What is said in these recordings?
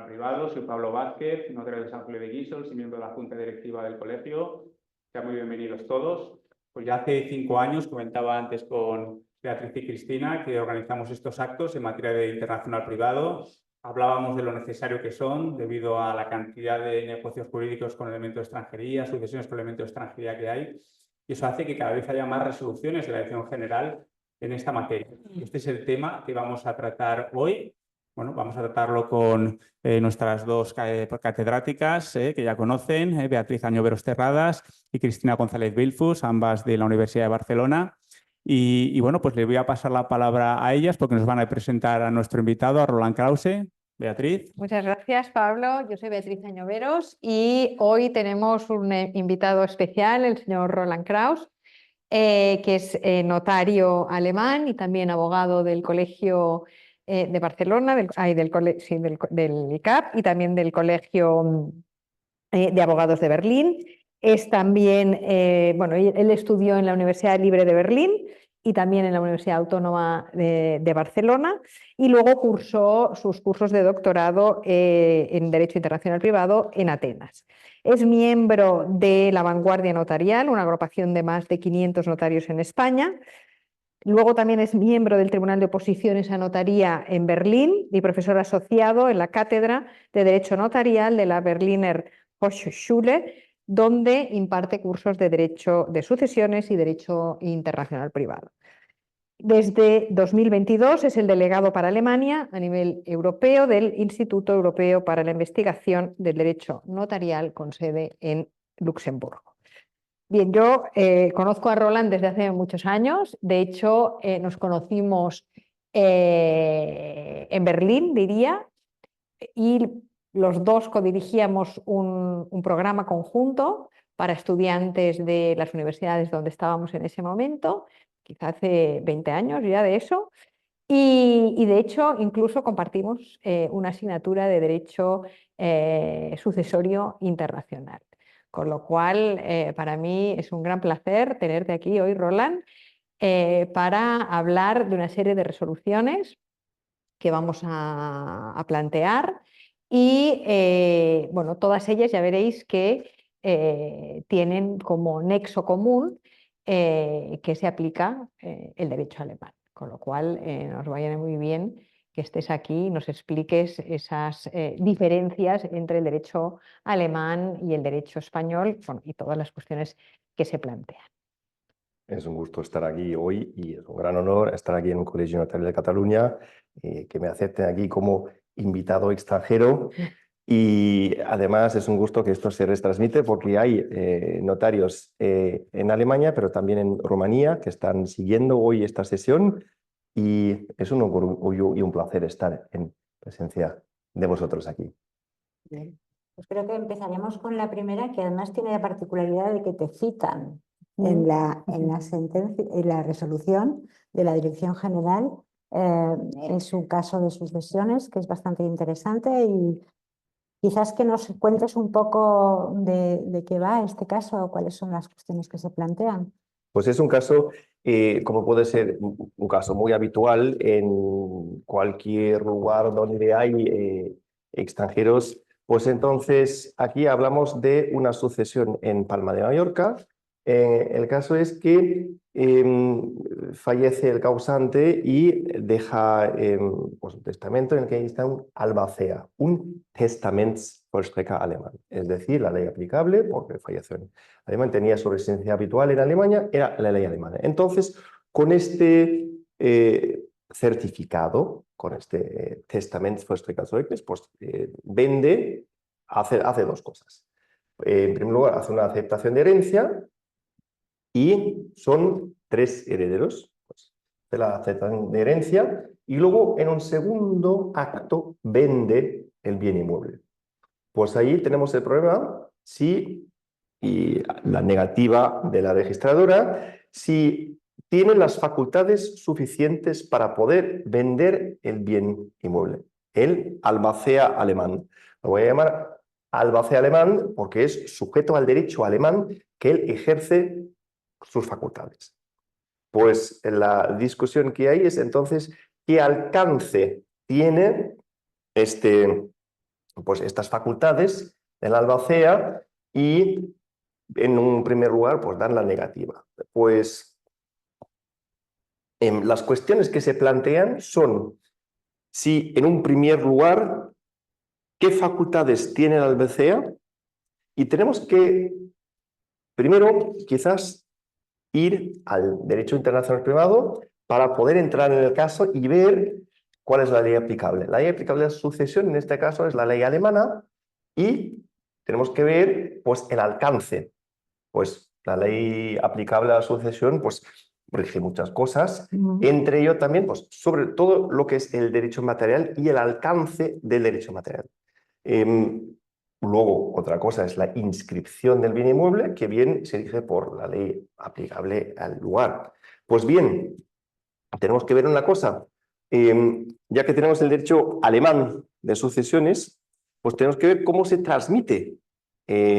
Privado. Soy Pablo Vázquez, notario de San Julio de Guíxols y miembro de la Junta Directiva del Colegio. Sean muy bienvenidos todos. Pues ya hace 5 años, comentaba antes con Beatriz y Cristina, que organizamos estos actos en materia de internacional privado. Hablábamos de lo necesario que son debido a la cantidad de negocios jurídicos con elementos de extranjería, sucesiones con elementos de extranjería que hay. Y eso hace que cada vez haya más resoluciones de la Dirección General en esta materia. Este es el tema que vamos a tratar hoy. Bueno, vamos a tratarlo con nuestras dos catedráticas que ya conocen, Beatriz Añoveros Terradas y Cristina González Bilfus, ambas de la Universidad de Barcelona. Y bueno, pues le voy a pasar la palabra a ellas porque nos van a presentar a nuestro invitado, a Roland Krause. Beatriz. Muchas gracias, Pablo. Yo soy Beatriz Añoveros y hoy tenemos un invitado especial, el señor Roland Krause, que es notario alemán y también abogado del Colegio de Barcelona, del ICAP y también del Colegio de Abogados de Berlín. Es también, bueno, él estudió en la Universidad Libre de Berlín y también en la Universidad Autónoma de Barcelona, y luego cursó sus cursos de doctorado en Derecho Internacional Privado en Atenas. Es miembro de La Vanguardia Notarial, una agrupación de más de 500 notarios en España. Luego también es miembro del Tribunal de Oposiciones a Notaría en Berlín y profesor asociado en la Cátedra de Derecho Notarial de la Berliner Hochschule, donde imparte cursos de Derecho de Sucesiones y Derecho Internacional Privado. Desde 2022 es el delegado para Alemania a nivel europeo del Instituto Europeo para la Investigación del Derecho Notarial con sede en Luxemburgo. Bien, yo conozco a Roland desde hace muchos años. De hecho, nos conocimos en Berlín, diría, y los dos codirigíamos un programa conjunto para estudiantes de las universidades donde estábamos en ese momento, quizá hace 20 años ya de eso, y de hecho incluso compartimos una asignatura de Derecho Sucesorio Internacional. Con lo cual, para mí es un gran placer tenerte aquí hoy, Roland, para hablar de una serie de resoluciones que vamos a plantear y, bueno, todas ellas ya veréis que tienen como nexo común que se aplica el derecho alemán, con lo cual nos va a ir muy bien que estés aquí y nos expliques esas diferencias entre el derecho alemán y el derecho español, bueno, y todas las cuestiones que se plantean. Es un gusto estar aquí hoy y es un gran honor estar aquí en un Colegio Notario de Cataluña, que me acepten aquí como invitado extranjero. Y además es un gusto que esto se retransmite porque hay notarios en Alemania, pero también en Rumanía, que están siguiendo hoy esta sesión. Y es un orgullo y un placer estar en presencia de vosotros aquí. Bien. Pues creo que empezaremos con la primera, que además tiene la particularidad de que te citan en la sentencia, en la resolución de la Dirección General. Es un caso de sucesiones que es bastante interesante y quizás que nos cuentes un poco de qué va este caso o cuáles son las cuestiones que se plantean. Pues es un caso, como puede ser un caso muy habitual en cualquier lugar donde hay extranjeros. Pues entonces aquí hablamos de una sucesión en Palma de Mallorca. El caso es que fallece el causante y deja pues un testamento en el que está un albacea, un Testamentsvollstrecker alemán, es decir, la ley aplicable porque falleció en Alemania, tenía su residencia habitual en Alemania, era la ley alemana. Entonces, con este certificado, con este Testamentsvollstrecker, pues vende, hace dos cosas. En primer lugar, hace una aceptación de herencia y son 3 herederos, pues, de la aceptación de herencia, y luego en un segundo acto vende el bien inmueble. Pues ahí tenemos el problema y la negativa de la registradora, si tiene las facultades suficientes para poder vender el bien inmueble. El albacea alemán. Lo voy a llamar albacea alemán porque es sujeto al derecho alemán que él ejerce sus facultades. Pues la discusión que hay es entonces qué alcance tiene este pues, estas facultades del albacea y en un primer lugar pues dan la negativa. Pues las cuestiones que se plantean son si en un primer lugar qué facultades tiene el albacea, y tenemos que primero quizás ir al derecho internacional privado para poder entrar en el caso y ver cuál es la ley aplicable. La ley aplicable de sucesión en este caso es la ley alemana y tenemos que ver pues el alcance. Pues la ley aplicable a la sucesión pues rige muchas cosas, entre ello también pues sobre todo lo que es el derecho material y el alcance del derecho material. Luego, otra cosa es la inscripción del bien inmueble, que bien se rige por la ley aplicable al lugar. Pues bien, tenemos que ver una cosa. Ya que tenemos el derecho alemán de sucesiones, pues tenemos que ver cómo se transmite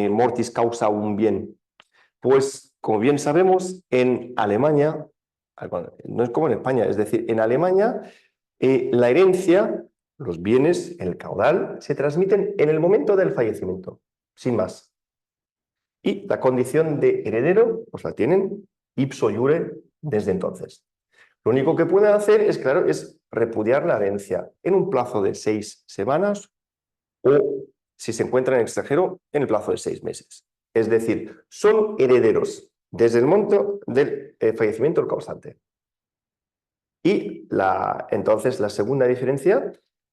mortis causa un bien. Pues, como bien sabemos, en Alemania, no es como en España, es decir, en Alemania la herencia, los bienes, el caudal, se transmiten en el momento del fallecimiento, sin más. Y la condición de heredero, pues la tienen ipso iure desde entonces. Lo único que pueden hacer es, claro, es repudiar la herencia en un plazo de 6 semanas o, si se encuentran en el extranjero, en el plazo de 6 meses. Es decir, son herederos desde el momento del fallecimiento del causante. Y entonces la segunda diferencia,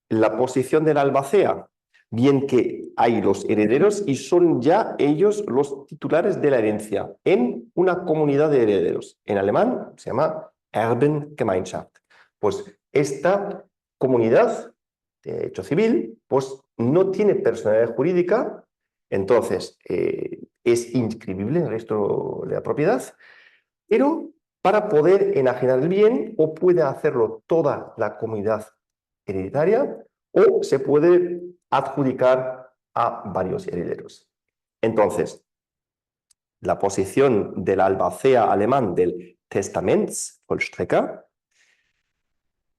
la posición del albacea, bien que hay los herederos y son ya ellos los titulares de la herencia en una comunidad de herederos. En alemán se llama Erbengemeinschaft. Pues esta comunidad de hecho civil pues no tiene personalidad jurídica, entonces es inscribible en el registro de la propiedad, pero para poder enajenar el bien o puede hacerlo toda la comunidad hereditaria o se puede adjudicar a varios herederos. Entonces, la posición del albacea alemán del Testamentsvollstrecker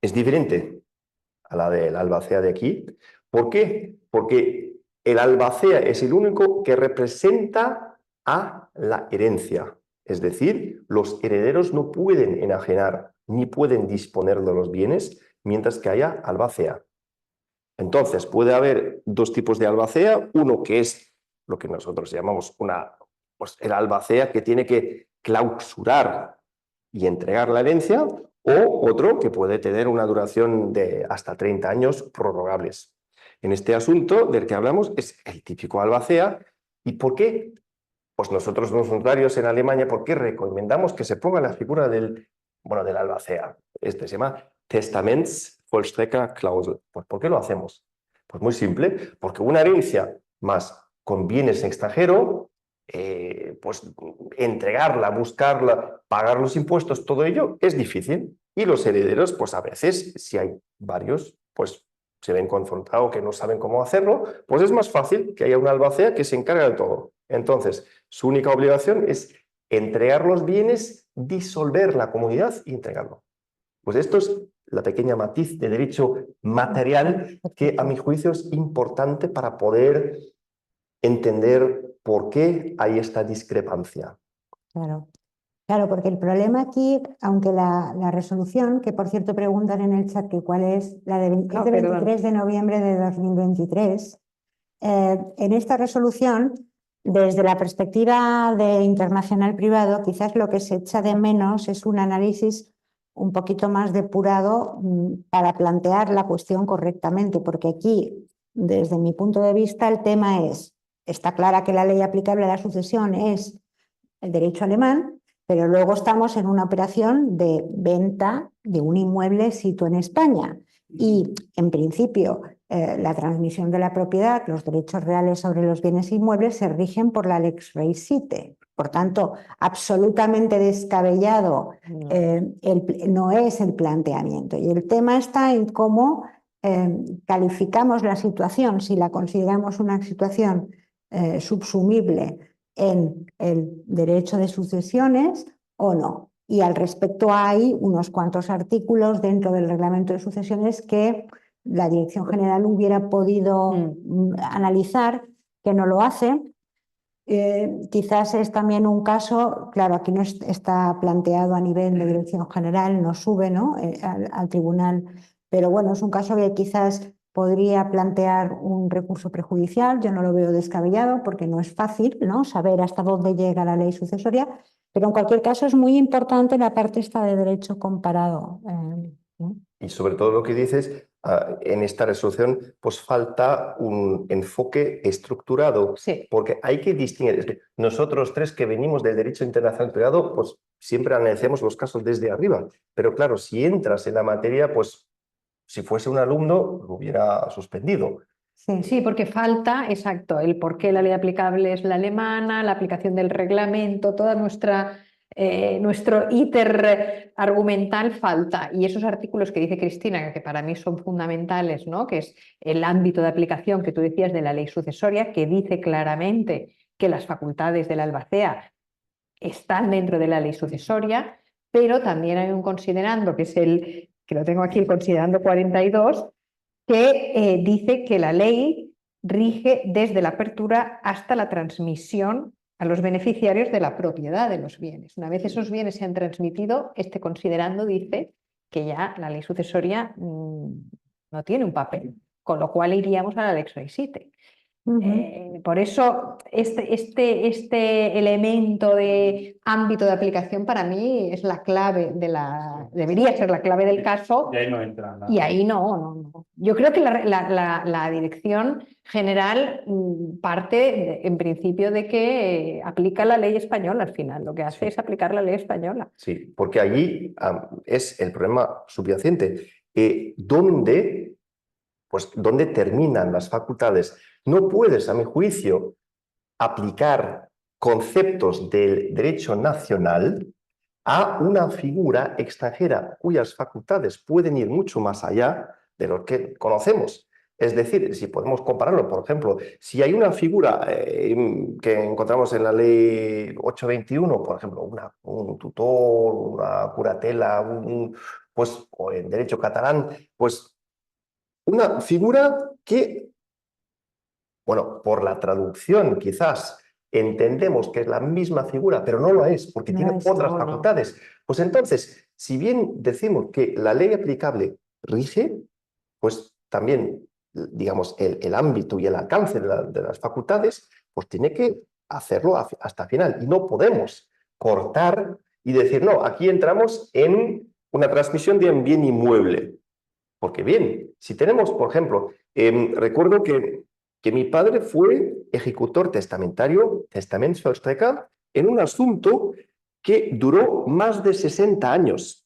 es diferente a la del albacea de aquí. ¿Por qué? Porque el albacea es el único que representa a la herencia. Es decir, los herederos no pueden enajenar ni pueden disponer de los bienes mientras que haya albacea. Entonces, puede haber dos tipos de albacea. Uno que es lo que nosotros llamamos pues el albacea que tiene que clausurar y entregar la herencia, o otro que puede tener una duración de hasta 30 años prorrogables. En este asunto del que hablamos es el típico albacea. ¿Y por qué? Pues nosotros los notarios en Alemania, ¿por qué recomendamos que se ponga la figura del albacea? Este se llama Testamentsvollstreckerklausel. Pues ¿por qué lo hacemos? Pues muy simple, porque una herencia más con bienes en extranjero, pues entregarla, buscarla, pagar los impuestos, todo ello es difícil. Y los herederos, pues a veces, si hay varios, pues se ven confrontados que no saben cómo hacerlo, pues es más fácil que haya una albacea que se encargue de todo. Entonces, su única obligación es entregar los bienes, disolver la comunidad y entregarlo. Pues esto es la pequeña matiz de derecho material que a mi juicio es importante para poder entender por qué hay esta discrepancia. Claro. Claro, porque el problema aquí, aunque la resolución, que por cierto preguntan en el chat que cuál es, la de, es de 23 de noviembre de 2023, en esta resolución, desde la perspectiva de internacional privado, quizás lo que se echa de menos es un análisis un poquito más depurado para plantear la cuestión correctamente, porque aquí, desde mi punto de vista, el tema está clara que la ley aplicable a la sucesión es el derecho alemán, pero luego estamos en una operación de venta de un inmueble situado en España y, en principio, la transmisión de la propiedad, los derechos reales sobre los bienes inmuebles se rigen por la Lex Reisite. Por tanto, absolutamente descabellado no es el planteamiento. Y el tema está en cómo calificamos la situación, si la consideramos una situación subsumible en el derecho de sucesiones o no. Y al respecto hay unos cuantos artículos dentro del reglamento de sucesiones que la Dirección General hubiera podido analizar, que no lo hace. Quizás es también un caso, claro, aquí no está planteado a nivel de Dirección General, no sube, ¿no? al tribunal, pero bueno, es un caso que quizás podría plantear un recurso prejudicial. Yo no lo veo descabellado porque no es fácil, ¿no? Saber hasta dónde llega la ley sucesoria, pero en cualquier caso es muy importante la parte esta de derecho comparado. ¿No? Y sobre todo lo que dices, en esta resolución, pues falta un enfoque estructurado, Sí. porque hay que distinguir. Es que nosotros tres que venimos del derecho internacional privado, pues siempre analizamos los casos desde arriba, pero claro, si entras en la materia, pues si fuese un alumno, lo hubiera suspendido. Sí, porque falta, exacto, el por qué la ley aplicable es la alemana, la aplicación del reglamento, toda nuestro íter argumental falta. Y esos artículos que dice Cristina, que para mí son fundamentales, ¿no? Que es el ámbito de aplicación que tú decías de la ley sucesoria, que dice claramente que las facultades de la albacea están dentro de la ley sucesoria, pero también hay un considerando, que es que lo tengo aquí, el considerando 42, que dice que la ley rige desde la apertura hasta la transmisión a los beneficiarios de la propiedad de los bienes. Una vez esos bienes se han transmitido, este considerando dice que ya la ley sucesoria no tiene un papel, con lo cual iríamos a la lex noisite. Por eso este elemento de ámbito de aplicación para mí es la clave debería ser la clave del caso. Y ahí no entra nada. Y ahí no. Yo creo que la Dirección General parte en principio de que aplica la ley española al final. Lo que hace es aplicar la ley española. Sí, porque allí es el problema subyacente. ¿Dónde terminan las facultades? No puedes, a mi juicio, aplicar conceptos del derecho nacional a una figura extranjera cuyas facultades pueden ir mucho más allá de lo que conocemos. Es decir, si podemos compararlo, por ejemplo, si hay una figura que encontramos en la ley 821, por ejemplo, un tutor, una curatela, o en derecho catalán, pues una figura que, bueno, por la traducción quizás entendemos que es la misma figura, pero no lo es, porque No tiene es, otras no. facultades. Pues entonces, si bien decimos que la ley aplicable rige, pues también, digamos, el ámbito y el alcance de las facultades, pues tiene que hacerlo hasta el final. Y no podemos cortar y decir, no, aquí entramos en una transmisión de un bien inmueble. Porque bien, si tenemos, por ejemplo, recuerdo que mi padre fue ejecutor testamentario, testamentsvollstrekker, en un asunto que duró más de 60 años.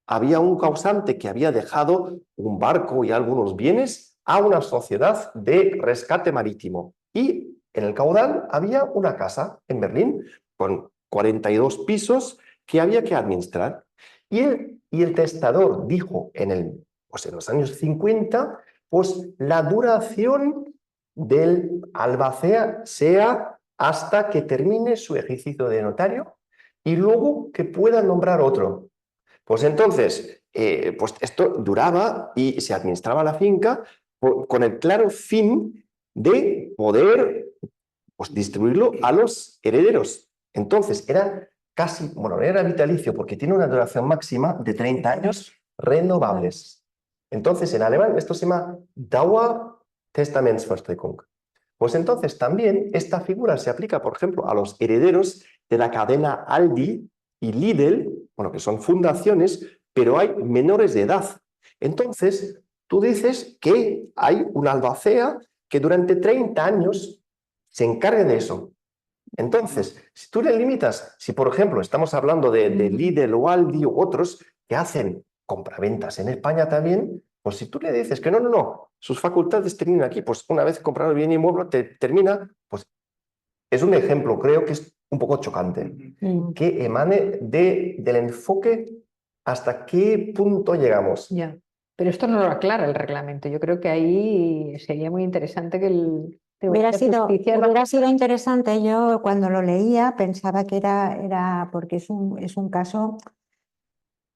Había un causante que había dejado un barco y algunos bienes a una sociedad de rescate marítimo. Y en el caudal había una casa en Berlín con 42 pisos que había que administrar. Y el testador dijo en los años 50, pues la duración del albacea sea hasta que termine su ejercicio de notario y luego que pueda nombrar otro. Pues entonces, pues esto duraba y se administraba la finca con el claro fin de poder distribuirlo a los herederos. Entonces, era casi, bueno, no era vitalicio porque tiene una duración máxima de 30 años renovables. Entonces, en alemán esto se llama Dauertestamentsvollstreckung. Pues entonces también esta figura se aplica, por ejemplo, a los herederos de la cadena Aldi y Lidl, bueno, que son fundaciones, pero hay menores de edad. Entonces, tú dices que hay una albacea que durante 30 años se encargue de eso. Entonces, si tú le limitas, si por ejemplo estamos hablando de Lidl o Aldi u otros que hacen compraventas en España también, pues si tú le dices que no, sus facultades terminan aquí, pues una vez comprado el bien inmueble termina, pues es un ejemplo, creo que es un poco chocante, que emane del enfoque hasta qué punto llegamos. Ya. Pero esto no lo aclara el reglamento. Yo creo que ahí sería muy interesante que el Hubiera Justicia sido interesante. Yo cuando lo leía pensaba que era porque es un caso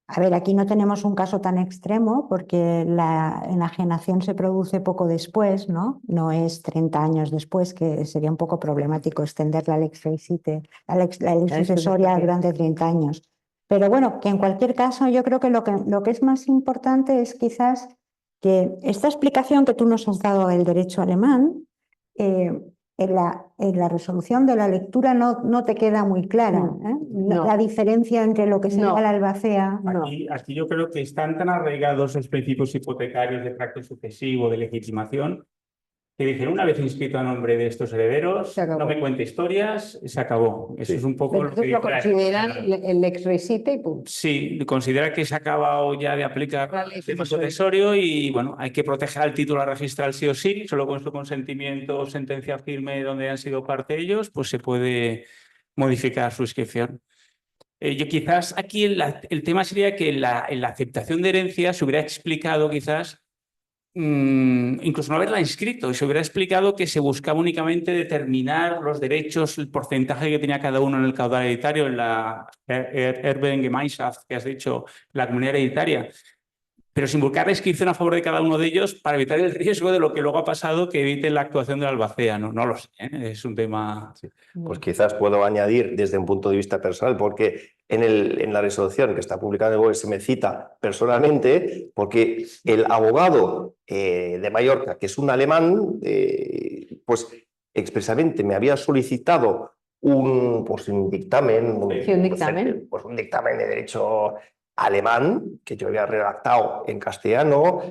A ver, aquí no tenemos un caso tan extremo porque la enajenación se produce poco después, ¿no? No es 30 años después, que sería un poco problemático extender la lex recite, la lex sucesoria durante 30 años. Pero bueno, que en cualquier caso yo creo que lo que es más importante es quizás que esta explicación que tú nos has dado del derecho alemán, en la resolución de la lectura no te queda muy clara, ¿eh? No. La diferencia entre lo que sería No. la albacea. Aquí yo creo que están tan arraigados los principios hipotecarios de tracto sucesivo, de legitimación, que dijeron, una vez inscrito a nombre de estos herederos, Se acabó. no me cuente historias, se acabó. Eso Sí. es un poco lo que Entonces lo dijo la- consideran el ex recite y punto. Sí, considera que se ha acabado ya de aplicar La ley el tema sucesorio. sucesorio y bueno, hay que proteger al titular registral sí o sí, solo con su consentimiento o sentencia firme donde han sido parte ellos, pues se puede modificar su inscripción. Yo quizás aquí el tema sería que en la aceptación de herencia se hubiera explicado quizás, incluso no haberla inscrito, y se hubiera explicado que se buscaba únicamente determinar los derechos, el porcentaje que tenía cada uno en el caudal hereditario, en la Erbengemeinschaft, que has dicho, la comunidad hereditaria, pero sin buscar la inscripción a favor de cada uno de ellos para evitar el riesgo de lo que luego ha pasado, que evite la actuación de la albacea. No lo sé, ¿eh? Es un tema... Sí. Pues quizás puedo añadir desde un punto de vista personal, porque en la resolución que está publicada en el BOE se me cita personalmente, porque el abogado de Mallorca, que es un alemán, pues expresamente me había solicitado un dictamen, Sí, un dictamen. pues un dictamen de derecho alemán, que yo había redactado en castellano,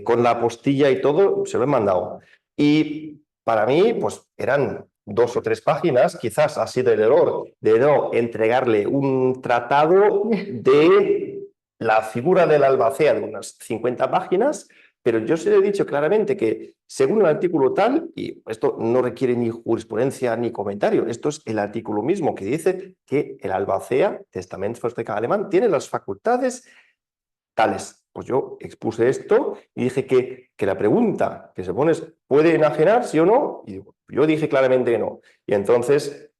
con la apostilla y todo, se lo he mandado. Y para mí, pues eran 2 o 3 páginas, quizás ha sido el error de no entregarle un tratado de la figura de la albacea de unas 50 páginas, pero yo se le he dicho claramente que según el artículo tal, y esto no requiere ni jurisprudencia ni comentario, esto es el artículo mismo que dice que el albacea, Testamentsvollstrecker alemán, tiene las facultades tales. Pues yo expuse esto y dije que la pregunta que se pone es, ¿puede enajenar, sí o no? Y yo dije claramente que no. Y entonces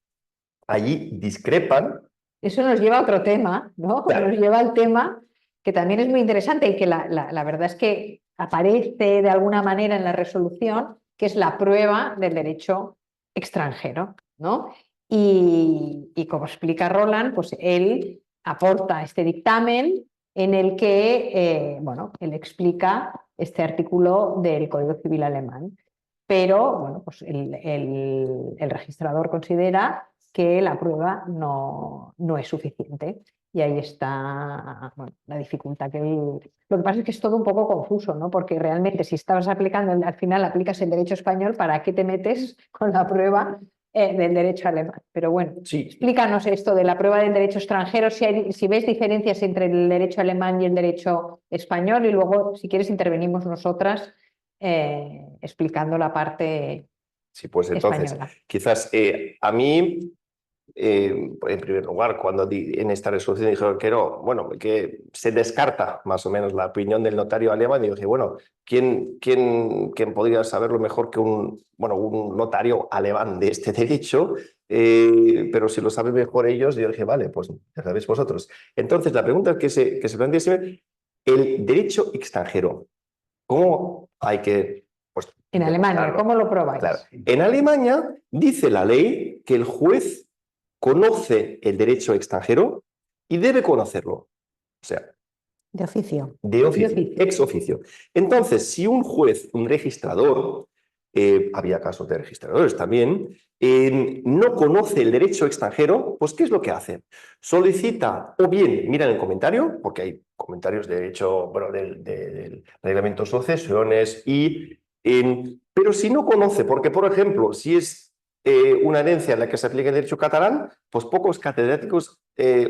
allí discrepan. Eso nos lleva a otro tema, ¿no? Claro. Nos lleva al tema que también es muy interesante y que la verdad es que aparece de alguna manera en la resolución, que es la prueba del derecho extranjero, ¿no? Y como explica Roland, pues él aporta este dictamen en el que, bueno, él explica este artículo del Código Civil alemán. Pero, bueno, pues el registrador considera que la prueba no es suficiente. Y ahí está, bueno, la dificultad que Lo que pasa es que es todo un poco confuso, ¿no? Porque realmente si estabas aplicando, al final aplicas el derecho español, ¿para qué te metes con la prueba del derecho alemán? Pero bueno, Sí. Explícanos esto de la prueba del derecho extranjero, si ves diferencias entre el derecho alemán y el derecho español, y luego, si quieres, intervenimos nosotras explicando la parte Sí, pues entonces, española. quizás a mí, en primer lugar, cuando en esta resolución dijeron que no, bueno, que se descarta más o menos la opinión del notario alemán, y yo dije, bueno, ¿quién podría saberlo mejor que un notario alemán de este derecho? Pero si lo saben mejor ellos, yo dije, vale, pues ya sabéis vosotros. Entonces, la pregunta que se plantea es el derecho extranjero. ¿Cómo hay que...? Pues, en Alemania, ¿cómo lo probáis? Claro. En Alemania dice la ley que el juez conoce el derecho extranjero y debe conocerlo. O sea, De oficio. de oficio, De oficio. ex oficio. Entonces, si un juez, un registrador, había casos de registradores también, no conoce el derecho extranjero, pues ¿qué es lo que hace? Solicita, o bien, mira en el comentario, porque hay comentarios de derecho, bueno, del reglamento de sucesiones, pero si no conoce, porque por ejemplo, si es una herencia en la que se aplica el derecho catalán, pues pocos catedráticos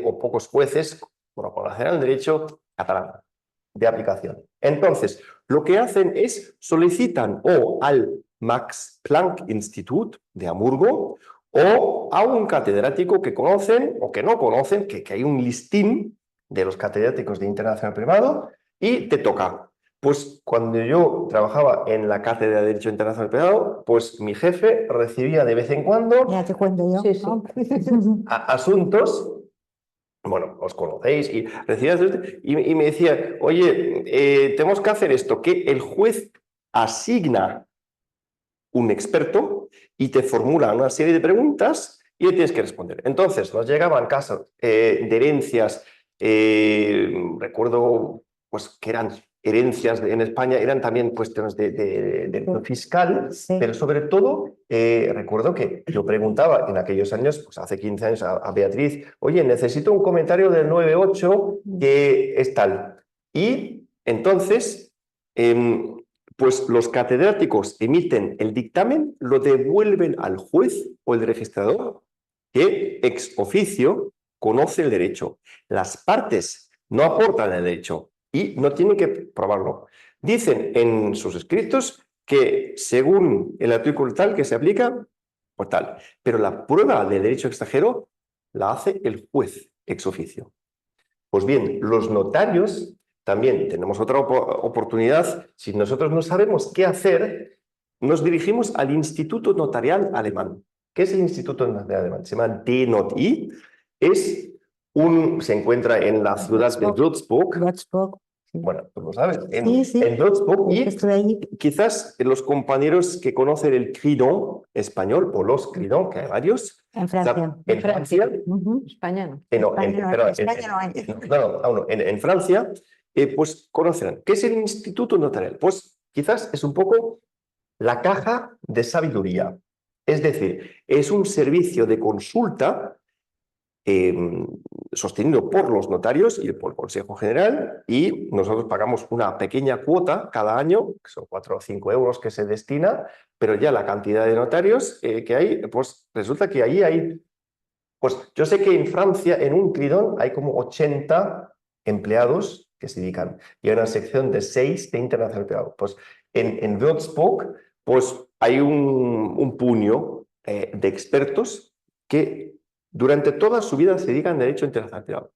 o pocos jueces conocerán el derecho catalán de aplicación. Entonces, lo que hacen es solicitan o al Max Planck Institut de Hamburgo o a un catedrático que conocen o que no conocen, que hay un listín de los catedráticos de internacional privado y te toca. Pues cuando yo trabajaba en la cátedra de Derecho Internacional Privado, pues mi jefe recibía de vez en cuando Ya te cuento yo. Sí, sí. ¿no? asuntos bueno, os conocéis y recibías y me decía, oye, tenemos que hacer esto, que el juez asigna un experto y te formula una serie de preguntas y le tienes que responder. Entonces, nos llegaban casos de herencias, recuerdo pues, que eran herencias en España, eran también cuestiones de derecho fiscal, Sí. pero sobre todo recuerdo que yo preguntaba en aquellos años, pues hace 15 años a Beatriz, oye, necesito un comentario del 9.8 que es tal. Y entonces, pues los catedráticos emiten el dictamen, lo devuelven al juez o el registrador, que ex oficio conoce el derecho. Las partes no aportan el derecho y no tienen que probarlo. Dicen en sus escritos que según el artículo tal que se aplica, pues tal. Pero la prueba del derecho extranjero la hace el juez ex oficio. Pues bien, los notarios también tenemos otra oportunidad. Si nosotros no sabemos qué hacer, nos dirigimos al Instituto Notarial Alemán. ¿Qué es el Instituto Notarial Alemán? Se llama DNOTI. Se encuentra en la ciudad de Würzburg. Würzburg, sí. Bueno, tú lo sabes. Sí, sí. En Würzburg. Es que Y estuve allí. quizás los compañeros que conocen el Cridon español o los Cridon, que hay varios. En Francia. En Francia. Ujú. España no. No, España no, perdón, España no hay. en Francia, pues conocerán. ¿Qué es el Instituto Notarial? Pues quizás es un poco la caja de sabiduría. Es decir, es un servicio de consulta sostenido por los notarios y por el Consejo General, y nosotros pagamos una pequeña cuota cada año, que son 4 o 5 euros que se destina, pero ya la cantidad de notarios que hay, pues resulta que ahí hay. Pues yo sé que en Francia, en un Cridon, hay como 80 empleados que se dedican. Y hay una sección de 6 de internacional. Pues en Würzburg, pues hay un puño de expertos que durante toda su vida se dedican a derecho internacional.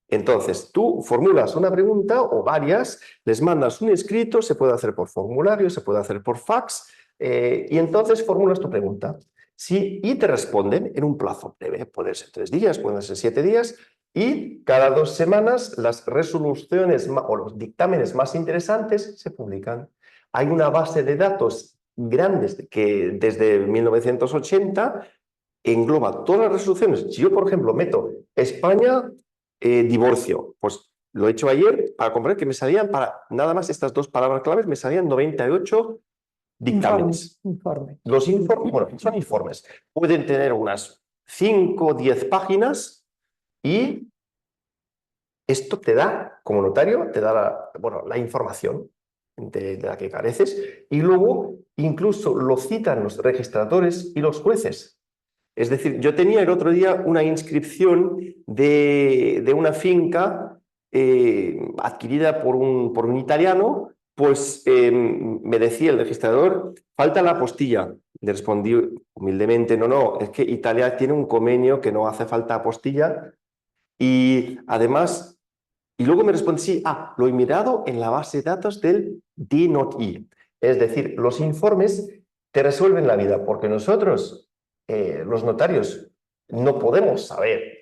Entonces, tú formulas una pregunta o varias, les mandas un escrito, se puede hacer por formulario, se puede hacer por fax, y entonces formulas tu pregunta. Sí, y te responden en un plazo breve, puede ser 3 días, pueden ser 7 días, y cada 2 semanas las resoluciones o los dictámenes más interesantes se publican. Hay una base de datos grandes que desde 1980 engloba todas las resoluciones. Si yo, por ejemplo, meto España divorcio, pues lo he hecho ayer para comprobar que me salían, para nada más estas 2 palabras claves, me salían 98 dictámenes. Informe. Los informes, bueno, son informes. Pueden tener unas 5 o 10 páginas y esto te da, como notario, te da la información de la que careces y luego incluso lo citan los registradores y los jueces. Es decir, yo tenía el otro día una inscripción de una finca adquirida por un italiano, pues me decía el registrador, falta la apostilla. Le respondí humildemente, no, es que Italia tiene un convenio que no hace falta apostilla y además, y luego me responde, sí, lo he mirado en la base de datos del DNOTI. Es decir, los informes te resuelven la vida porque nosotros los notarios no podemos saber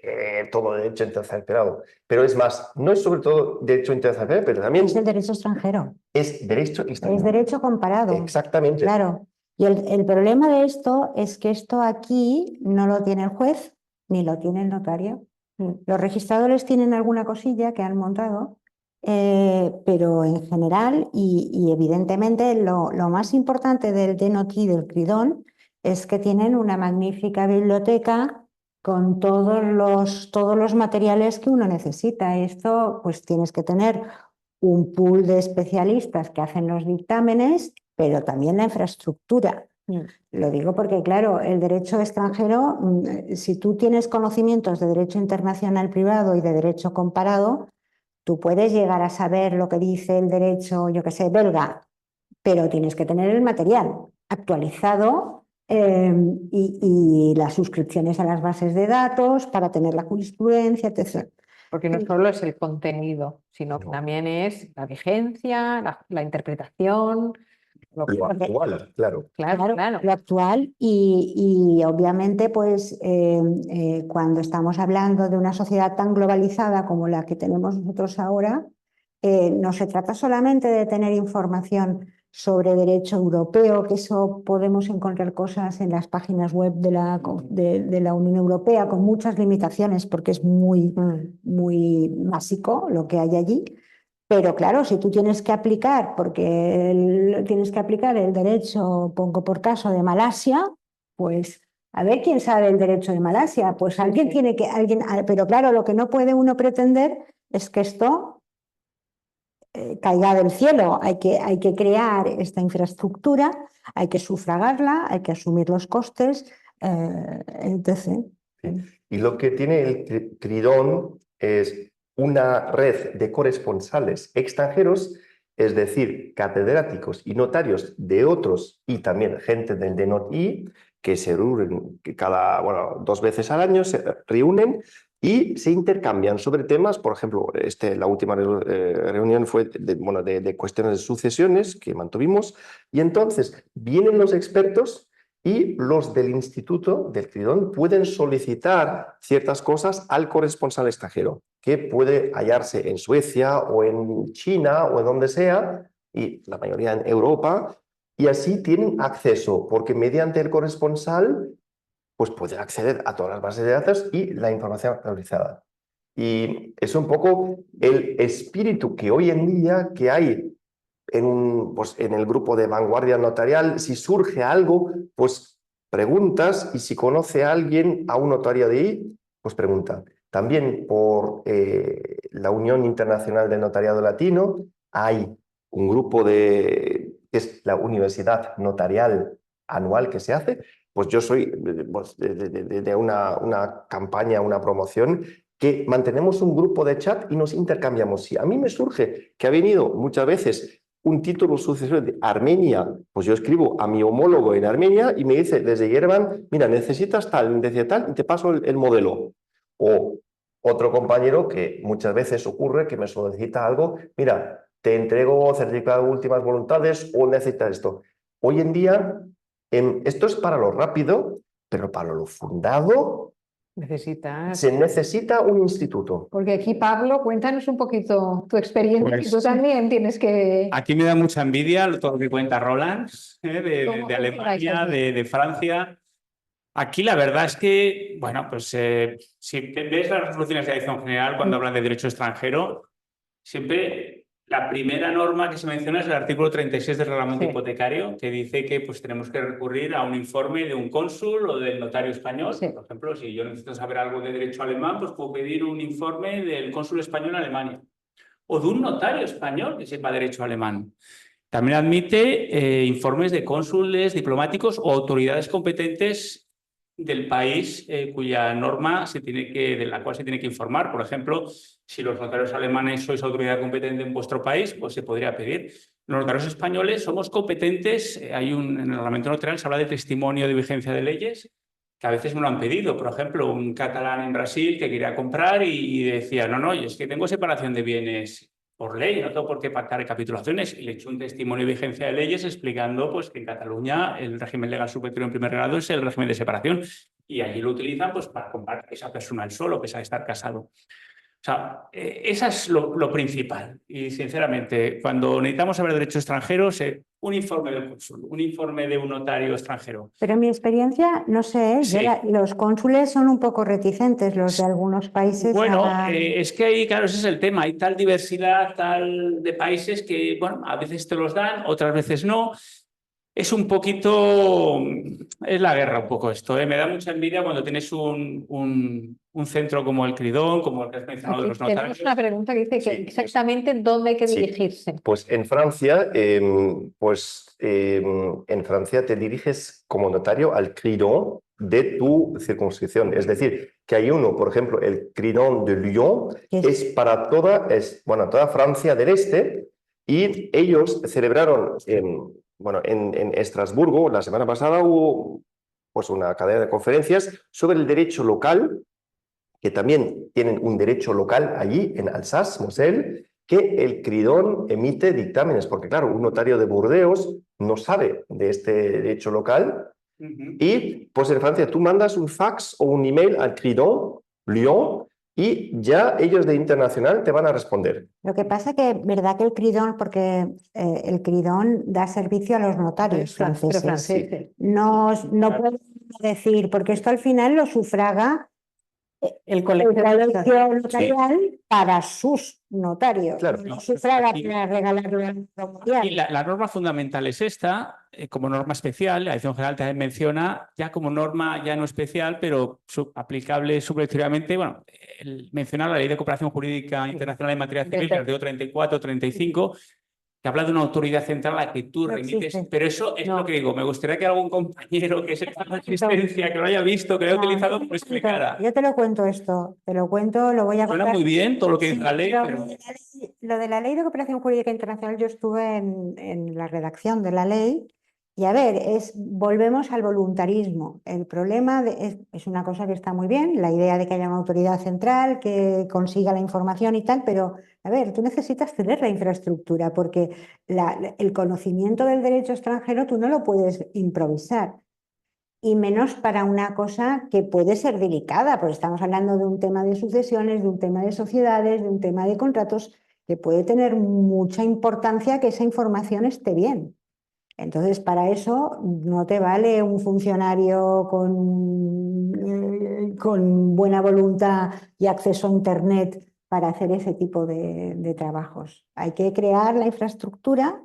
todo derecho internacional, pero es más, no es sobre todo derecho internacional, pero también Es el derecho extranjero. es derecho extranjero. Es derecho comparado. Exactamente. Claro. Y el problema de esto es que esto aquí no lo tiene el juez ni lo tiene el notario. Los registradores tienen alguna cosilla que han montado, pero en general y evidentemente lo más importante del DNOTI del Cridon es que tienen una magnífica biblioteca con todos los materiales que uno necesita. Esto pues tienes que tener un pool de especialistas que hacen los dictámenes, pero también la infraestructura. Lo digo porque, claro, el derecho extranjero, si tú tienes conocimientos de derecho internacional privado y de derecho comparado, tú puedes llegar a saber lo que dice el derecho, yo qué sé, belga, pero tienes que tener el material actualizado y las suscripciones a las bases de datos para tener la jurisprudencia, etc. Porque no solo es el contenido, sino que No. también es la vigencia, la interpretación. Lo actual, claro. Claro, claro. Lo actual y obviamente pues cuando estamos hablando de una sociedad tan globalizada como la que tenemos nosotros ahora, no se trata solamente de tener información sobre derecho europeo, que eso podemos encontrar cosas en las páginas web de la Unión Europea con muchas limitaciones porque es muy básico lo que hay allí. Pero claro, si tú tienes que aplicar, tienes que aplicar el derecho, pongo por caso, de Malasia, pues a ver quién sabe el derecho de Malasia. Pues alguien tiene que, pero claro, lo que no puede uno pretender es que esto caiga del cielo. Hay que crear esta infraestructura, hay que sufragarla, hay que asumir los costes, etc. Sí. Y lo que tiene el Cridón es una red de corresponsales extranjeros, es decir, catedráticos y notarios de otros y también gente del DNOTI que se reúnen bueno, 2 veces al año, se reúnen y se intercambian sobre temas. Por ejemplo, la última reunión fue de cuestiones de sucesiones que mantuvimos, y entonces vienen los expertos y los del Instituto del Cridón pueden solicitar ciertas cosas al corresponsal extranjero, que puede hallarse en Suecia o en China o en donde sea, y la mayoría en Europa, y así tienen acceso, porque mediante el corresponsal pues pueden acceder a todas las bases de datos y la información actualizada. Y es un poco el espíritu que hoy en día que hay en el grupo de vanguardia notarial. Si surge algo, pues preguntas, y si conoce a alguien, a un notario de ahí, pues pregunta. También por la Unión Internacional del Notariado Latino hay un grupo que es la Universidad Notarial Anual que se hace. Pues yo soy de una campaña, una promoción, que mantenemos un grupo de chat y nos intercambiamos. Si a mí me surge que ha venido muchas veces un título sucesorio de Armenia, pues yo escribo a mi homólogo en Armenia y me dice desde Yerevan: mira, necesitas tal, decía tal, y te paso el modelo. O otro compañero que muchas veces ocurre que me solicita algo: mira, te entrego certificado de últimas voluntades o necesitas esto. Hoy en día, esto es para lo rápido, pero para lo fundado se necesita un instituto. Porque aquí, Pablo, cuéntanos un poquito tu experiencia. Pues, Tú también tienes que... Aquí me da mucha envidia todo lo que cuenta Roland, ¿Cómo de funcionáis Alemania, allí? de Francia. Aquí la verdad es que, bueno, pues si ves las resoluciones de dirección general cuando hablan de derecho extranjero, siempre la primera norma que se menciona es el artículo 36 del reglamento hipotecario, que dice que pues, tenemos que recurrir a un informe de un cónsul o del notario español. Sí. Por ejemplo, si yo necesito saber algo de derecho alemán, pues puedo pedir un informe del cónsul español en Alemania o de un notario español que sepa derecho alemán. También admite informes de cónsules, diplomáticos o autoridades competentes del país cuya norma de la cual se tiene que informar. Por ejemplo, si los notarios alemanes sois autoridad competente en vuestro país, pues se podría pedir. Los notarios españoles somos competentes. En el reglamento notarial se habla de testimonio de vigencia de leyes, que a veces me lo han pedido. Por ejemplo, un catalán en Brasil que quería comprar y decía: no, es que tengo separación de bienes por ley, no tengo por qué pactar recapitulaciones. Y le he hecho un testimonio de vigencia de leyes explicando pues, que en Cataluña el régimen legal superior en primer grado es el régimen de separación. Y allí lo utilizan pues, para comprar esa persona el solo, pese a estar casado. O sea, eso es lo principal. Y sinceramente, cuando necesitamos saber derecho extranjero, un informe del cónsul, un informe de un notario extranjero. Pero en mi experiencia, no sé, Sí. Los cónsules son un poco reticentes, los de algunos países. Bueno, es que ahí, claro, ese es el tema. Hay tal diversidad de países que, bueno, a veces te los dan, otras veces no. Es un poquito, es la guerra un poco esto, ¿eh? Me da mucha envidia cuando tienes un centro como el Cridón, como el que has mencionado de los notarios. Tenemos una pregunta que dice que Sí. exactamente dónde hay que Sí. dirigirse. Pues en Francia, en Francia te diriges como notario al Cridón de tu circunscripción. Es decir, que hay uno, por ejemplo, el Cridón de Lyon, es para toda Francia del Este, y ellos celebraron en Estrasburgo, la semana pasada, hubo pues, una cadena de conferencias sobre el derecho local, que también tienen un derecho local allí en Alsace-Moselle, que el CRIDON emite dictámenes, porque claro, un notario de Burdeos no sabe de este derecho local y pues en Francia tú mandas un fax o un email al CRIDON Lyon y ya ellos de internacional te van a responder. Lo que pasa que, verdad que el CRIDON, porque el CRIDON da servicio a los notarios Pero franceses. franceses. No puedo decir, porque esto al final lo sufraga El el colegio colegio notarial para sus notarios. Claro. No sufraga Aquí- para regalarlo al notarial. Y la norma fundamental es esta, como norma especial. La Dirección General también menciona ya como norma ya no especial, pero aplicable subrepticiamente. Bueno, menciona la Ley de Cooperación Jurídica Internacional en materia civil, el artículo 34, 35, que habla de una autoridad central a la que tú No remites. existe. Pero eso es No. lo que digo. Me gustaría que algún compañero que sepa la existencia, que lo haya visto, que lo haya No, utilizado, yo me explicara. te lo cuento esto, te lo cuento, lo voy a Suena contar. muy bien todo lo que Sí, dice la ley, pero... lo de la Ley de Cooperación Jurídica Internacional, yo estuve en la redacción de la ley y a ver, volvemos al voluntarismo. El problema es una cosa que está muy bien, la idea de que haya una autoridad central que consiga la información y tal, pero a ver, tú necesitas tener la infraestructura porque el conocimiento del derecho extranjero tú no lo puedes improvisar. Y menos para una cosa que puede ser delicada, porque estamos hablando de un tema de sucesiones, de un tema de sociedades, de un tema de contratos, que puede tener mucha importancia que esa información esté bien. Entonces, para eso no te vale un funcionario con buena voluntad y acceso a Internet para hacer ese tipo de trabajos. Hay que crear la infraestructura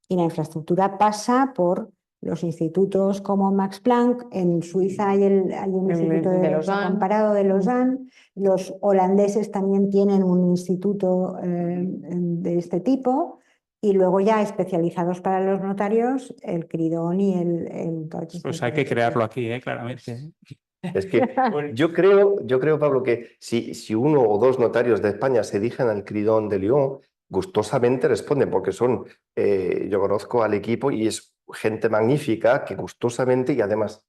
y la infraestructura pasa por los institutos como Max Planck. En Suiza hay un instituto de derecho comparado de Lausanne. Los holandeses también tienen un instituto de este tipo. Y luego ya especializados para los notarios, el CRIDON y el Deutsches Pues hay que crearlo aquí, claramente. Es que yo creo, Pablo, que si uno o dos notarios de España se dirigen al CRIDON de Lyon, gustosamente responden, porque yo conozco al equipo y es gente magnífica que gustosamente, y además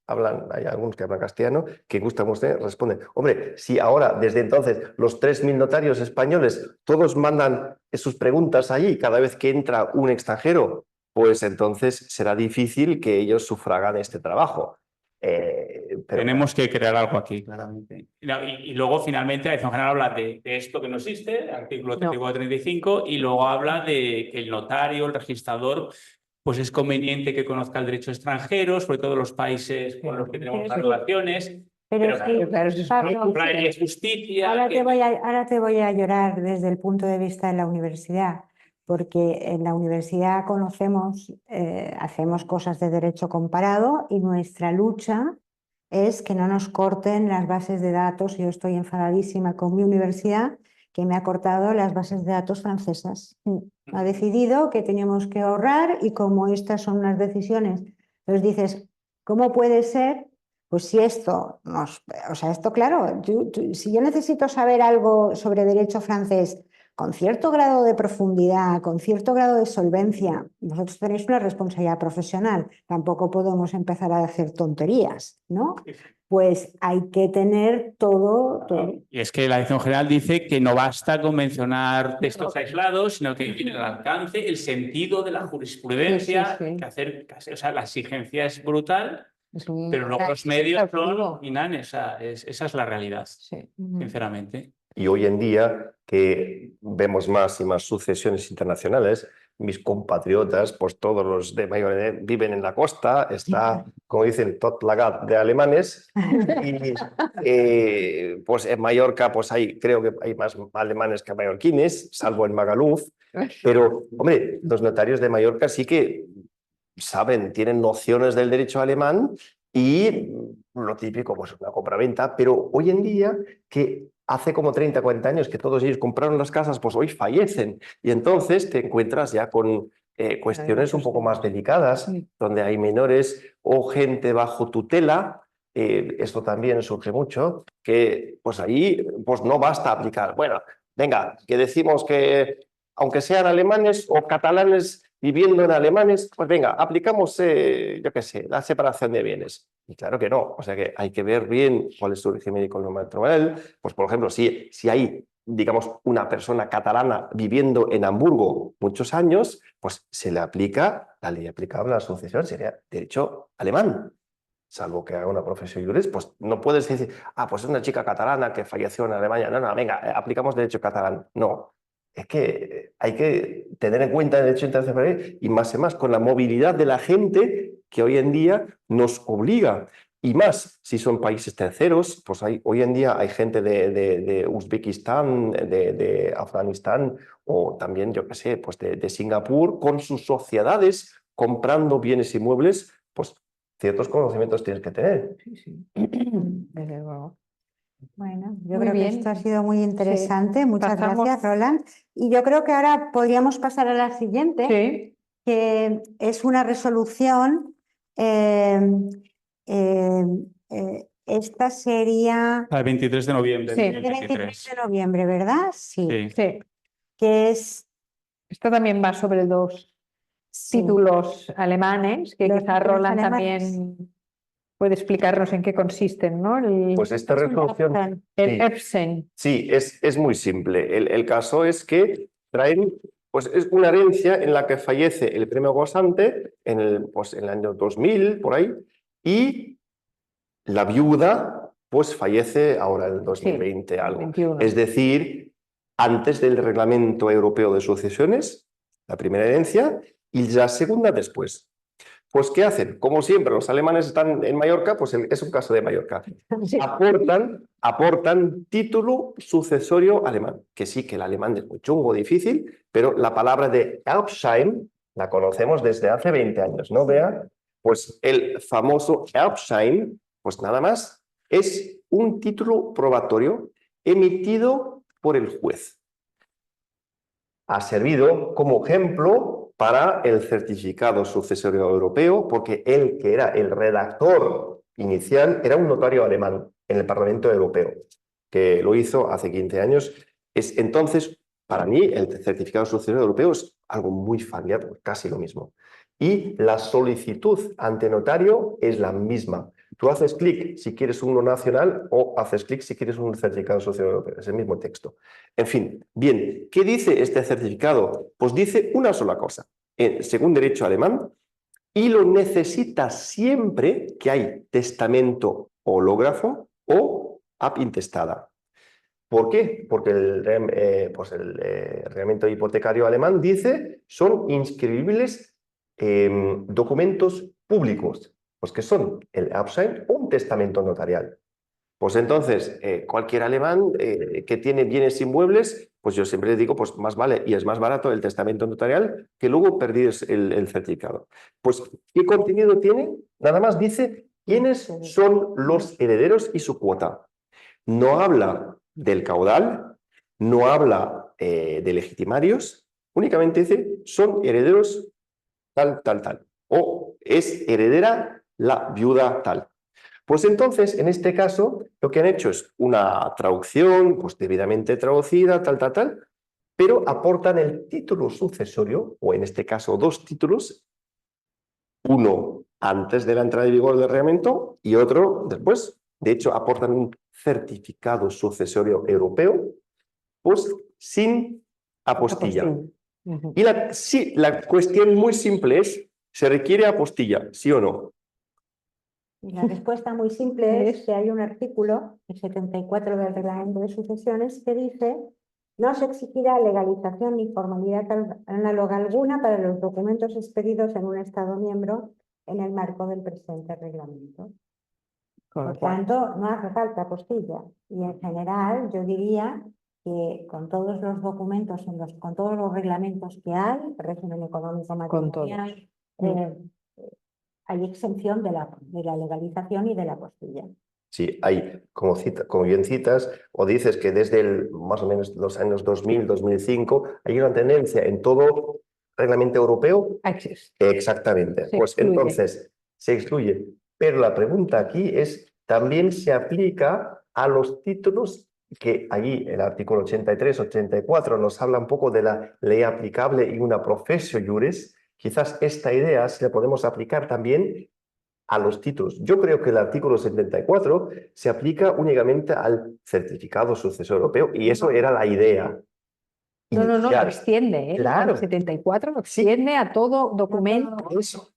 hay algunos que hablan castellano, que gustosamente responden. Hombre, si ahora, desde entonces, los 3.000 notarios españoles, todos mandan sus preguntas allí cada vez que entra un extranjero, pues entonces será difícil que ellos sufragan este trabajo. Pero Tenemos que crear algo aquí, claramente. Y luego, finalmente, la Dirección General habla de esto que no existe, el artículo 34-35, y luego habla de que el notario, el registrador, pues es conveniente que conozca el derecho extranjero, sobre todo los países con los que tenemos las relaciones. Pero sí, claro, eso es Pablo, Es justicia. ahora te voy a llorar desde el punto de vista de la universidad, porque en la universidad hacemos cosas de derecho comparado y nuestra lucha es que no nos corten las bases de datos. Yo estoy enfadadísima con mi universidad, que me ha cortado las bases de datos francesas. Ha decidido que teníamos que ahorrar y como estas son las decisiones, entonces dices, ¿cómo puede ser? Pues si esto, claro, si yo necesito saber algo sobre derecho francés con cierto grado de profundidad, con cierto grado de solvencia, vosotros tenéis una responsabilidad profesional, tampoco podemos empezar a hacer tonterías, ¿no? Pues hay que tener todo. Y es que la Dirección General dice que no basta con mencionar textos aislados, sino que tiene el alcance, el sentido de la jurisprudencia, que hacer, o sea, la exigencia es brutal. Pero luego los medios son inanes, esa es la realidad, sinceramente. Y hoy en día que vemos más y más sucesiones internacionales, mis compatriotas, pues todos los de Mallorca viven en la costa, está, como dicen, tot lagat de alemanes, y pues en Mallorca pues creo que hay más alemanes que mallorquines, salvo en Magaluf, pero hombre, los notarios de Mallorca sí que saben, tienen nociones del derecho alemán y lo típico, pues una compraventa, pero hoy en día que hace como 30, 40 años que todos ellos compraron las casas, pues hoy fallecen y entonces te encuentras ya con cuestiones un poco más delicadas, donde hay menores o gente bajo tutela. Esto también surge mucho, que pues ahí pues no basta aplicar. Bueno, venga, que decimos que aunque sean alemanes o catalanes viviendo en alemanes, pues venga, aplicamos, yo qué sé, la separación de bienes. Y claro que no, o sea que hay que ver bien cuál es su régimen económico. Pues por ejemplo, si hay digamos, una persona catalana viviendo en Hamburgo muchos años, pues se le aplica la ley aplicable a la sucesión, sería derecho alemán. Salvo que haga una profesión juris, pues no puedes decir, pues es una chica catalana que falleció en Alemania. No, venga, aplicamos derecho catalán. No, es que hay que tener en cuenta el derecho internacional y más con la movilidad de la gente que hoy en día nos obliga. Y más, si son países terceros, pues hoy en día hay gente de Uzbekistán, de Afganistán o también, yo qué sé, pues de Singapur con sus sociedades comprando bienes inmuebles, pues ciertos conocimientos tienes que tener. Sí. Desde luego. Bueno, yo Muy creo que bien. esto ha sido muy interesante. Muchas Pasamos- gracias, Roland. Y yo creo que ahora podríamos pasar a la siguiente, Sí. que es una resolución. Esta sería El 23 de noviembre Sí. del el 23 2023. de noviembre, ¿verdad? Sí. Sí. Que es Esto también va sobre dos sí, títulos alemanes, que Los quizá títulos Roland alemanes. también puede explicarnos en qué consisten, ¿no? Pues esta resolución... El sí. Erbsen. Sí, es muy simple. El caso es que traen, pues es una herencia en la que fallece el premio gozante en el año 2000, por ahí, y la viuda pues fallece ahora en el 2020 algo. 21. Es decir, antes del Reglamento Europeo de Sucesiones, la primera herencia, y la segunda después. Pues, ¿qué hacen? Como siempre, los alemanes están en Mallorca, pues es un caso de Mallorca. Sí. Aportan título sucesorio alemán, que sí que el alemán es muy chungo, difícil, pero la palabra de Erbschein la conocemos desde hace 20 años, ¿no, Bea? Pues el famoso Erbschein, pues nada más, es un título probatorio emitido por el juez. Ha servido como ejemplo para el certificado sucesorio europeo, porque él, que era el redactor inicial, era un notario alemán en el Parlamento Europeo, que lo hizo hace 15 años. Entonces, para mí, el certificado sucesorio europeo es algo muy familiar, casi lo mismo. Y la solicitud ante notario es la misma. Tú haces clic si quieres uno nacional o haces clic si quieres un certificado sucesorio europeo. Es el mismo texto. En fin, bien, ¿qué dice este certificado? Pues dice una sola cosa, según derecho alemán, y lo necesita siempre que hay testamento hológrafo o ab intestada. ¿Por qué? Porque el reglamento hipotecario alemán dice son inscribibles documentos públicos, pues que son el Erbschein o un testamento notarial. Pues entonces, cualquier alemán que tiene bienes inmuebles, pues yo siempre le digo, pues más vale y es más barato el testamento notarial que luego perder el certificado. Pues, ¿qué contenido tiene? Nada más dice quiénes son los herederos y su cuota. No habla del caudal, no habla de legitimarios, únicamente dice son herederos tal, tal, tal. O es heredera la viuda tal. Pues entonces, en este caso, lo que han hecho es una traducción, pues debidamente traducida, tal, tal, tal, pero aportan el título sucesorio, o en este caso dos títulos, uno antes de la entrada en vigor del reglamento y otro después. De hecho, aportan un certificado sucesorio europeo, pues sin apostilla. Y la cuestión muy simple es, ¿se requiere apostilla, sí o no? Y la respuesta muy simple es que hay un artículo, el 74 del Reglamento de Sucesiones, que dice: no se exigirá legalización ni formalidad análoga alguna para los documentos expedidos en un Estado miembro en el marco del presente reglamento. Por tanto, no hace falta apostilla. Y en general, yo diría que con todos los documentos, con todos los reglamentos que hay, régimen económico matrimonial, hay exención de la legalización y de la apostilla. Sí, hay, como bien citas, o dices que desde más o menos los años 2000, 2005, hay una tendencia en todo reglamento europeo. Exactamente. Pues entonces se excluye. Pero la pregunta aquí es, ¿también se aplica a los títulos que allí el artículo 83, 84 nos habla un poco de la ley aplicable y una professio juris? Quizás esta idea se la podemos aplicar también a los títulos. Yo creo que el artículo 74 se aplica únicamente al certificado sucesor europeo y eso era la idea. No, lo inicial. extiende, ¿eh? Claro. El 74 lo extiende a todo documento. Eso.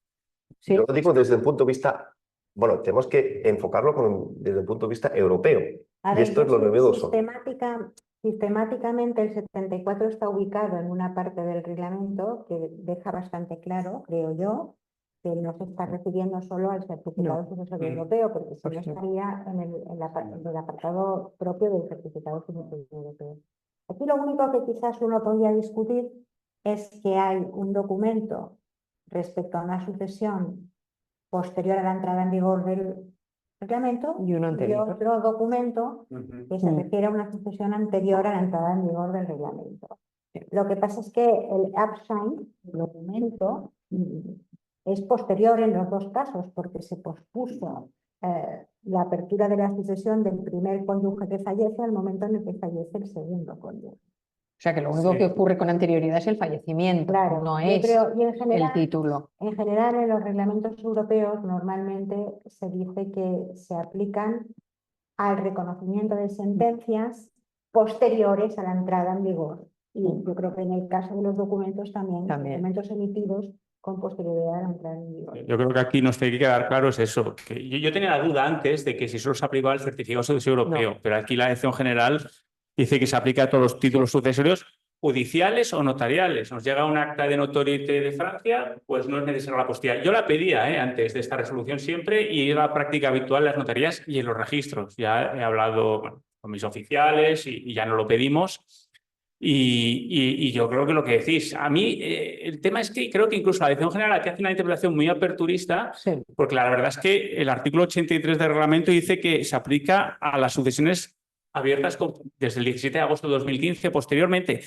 Sí. Yo lo digo desde el punto de vista, bueno, tenemos que enfocarlo desde el punto de vista europeo. A Y ver, esto es lo novedoso. Sistemáticamente el 74 está ubicado en una parte del reglamento que deja bastante claro, creo yo, que no se está refiriendo solo al certificado sucesorio europeo, porque si no estaría en el apartado propio del certificado sucesorio europeo. Aquí lo único que quizás uno podría discutir es que hay un documento respecto a una sucesión posterior a la entrada en vigor del reglamento Y uno anterior. otro documento que se refiere a una sucesión anterior a la entrada en vigor del reglamento. Lo que pasa es que el absent, el documento, es posterior en los dos casos porque se pospuso la apertura de la sucesión del primer cónyuge que fallece al momento en el que fallece el segundo cónyuge. O sea que lo único que ocurre con anterioridad es el fallecimiento, Claro, no yo es creo, y en el general, título. En general, en los reglamentos europeos normalmente se dice que se aplican al reconocimiento de sentencias posteriores a la entrada en vigor. Y yo creo que en el caso de los documentos también. Documentos emitidos con posterioridad a la entrada en vigor. Yo creo que aquí nos tiene que quedar claro es eso. Que yo tenía la duda antes de que si solo se aplicaba al certificado sucesorio europeo, pero aquí la elección general dice que se aplica a todos los títulos sucesorios judiciales o notariales. Nos llega un acta de notoriete de Francia, pues no es necesaria la apostilla. Yo la pedía antes de esta resolución siempre y era la práctica habitual en las notarías y en los registros. Ya he hablado con mis oficiales y ya no lo pedimos. Y yo creo que lo que decís, a mí el tema es que creo que incluso la Dirección General aquí hace una interpretación muy aperturista, porque la verdad es que el artículo 83 del reglamento dice que se aplica a las sucesiones abiertas desde el 17 de agosto de 2015 posteriormente.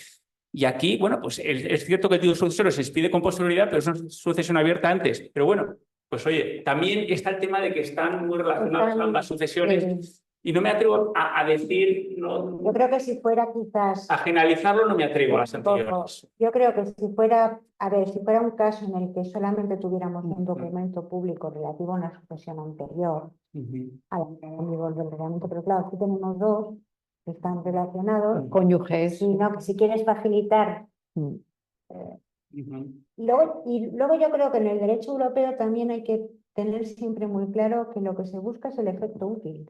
Y aquí, bueno, pues es cierto que el título sucesorio se expide con posterioridad, pero es una sucesión abierta antes. Pero bueno, pues oye, también está el tema de que están muy relacionadas ambas sucesiones. Y no me atrevo a decir... No, yo creo que si fuera quizás... A generalizarlo no me atrevo a las anteriores. Yo creo que si fuera, si fuera un caso en el que solamente tuviéramos un documento público relativo a una sucesión anterior a la entrada en vigor del reglamento, pero claro, aquí tenemos dos que están relacionados. Cónyuges. Si quieres facilitar... Y luego yo creo que en el derecho europeo también hay que tener siempre muy claro que lo que se busca es el efecto útil.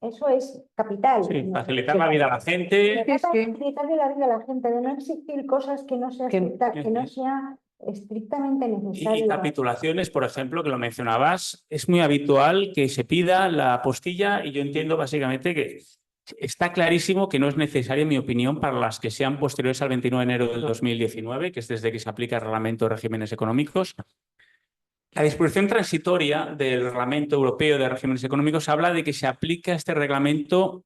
Eso es capital. Sí, facilitar la vida a la gente. Facilitarle la vida a la gente, de no exigir cosas que no sea estrictamente necesario. Y capitulaciones, por ejemplo, que lo mencionabas, es muy habitual que se pida la apostilla y yo entiendo básicamente que está clarísimo que no es necesaria, en mi opinión, para las que sean posteriores al 29 de enero del 2019, que es desde que se aplica el Reglamento de Regímenes Económicos. La disposición transitoria del Reglamento Europeo de Regímenes Económicos habla de que se aplica este reglamento,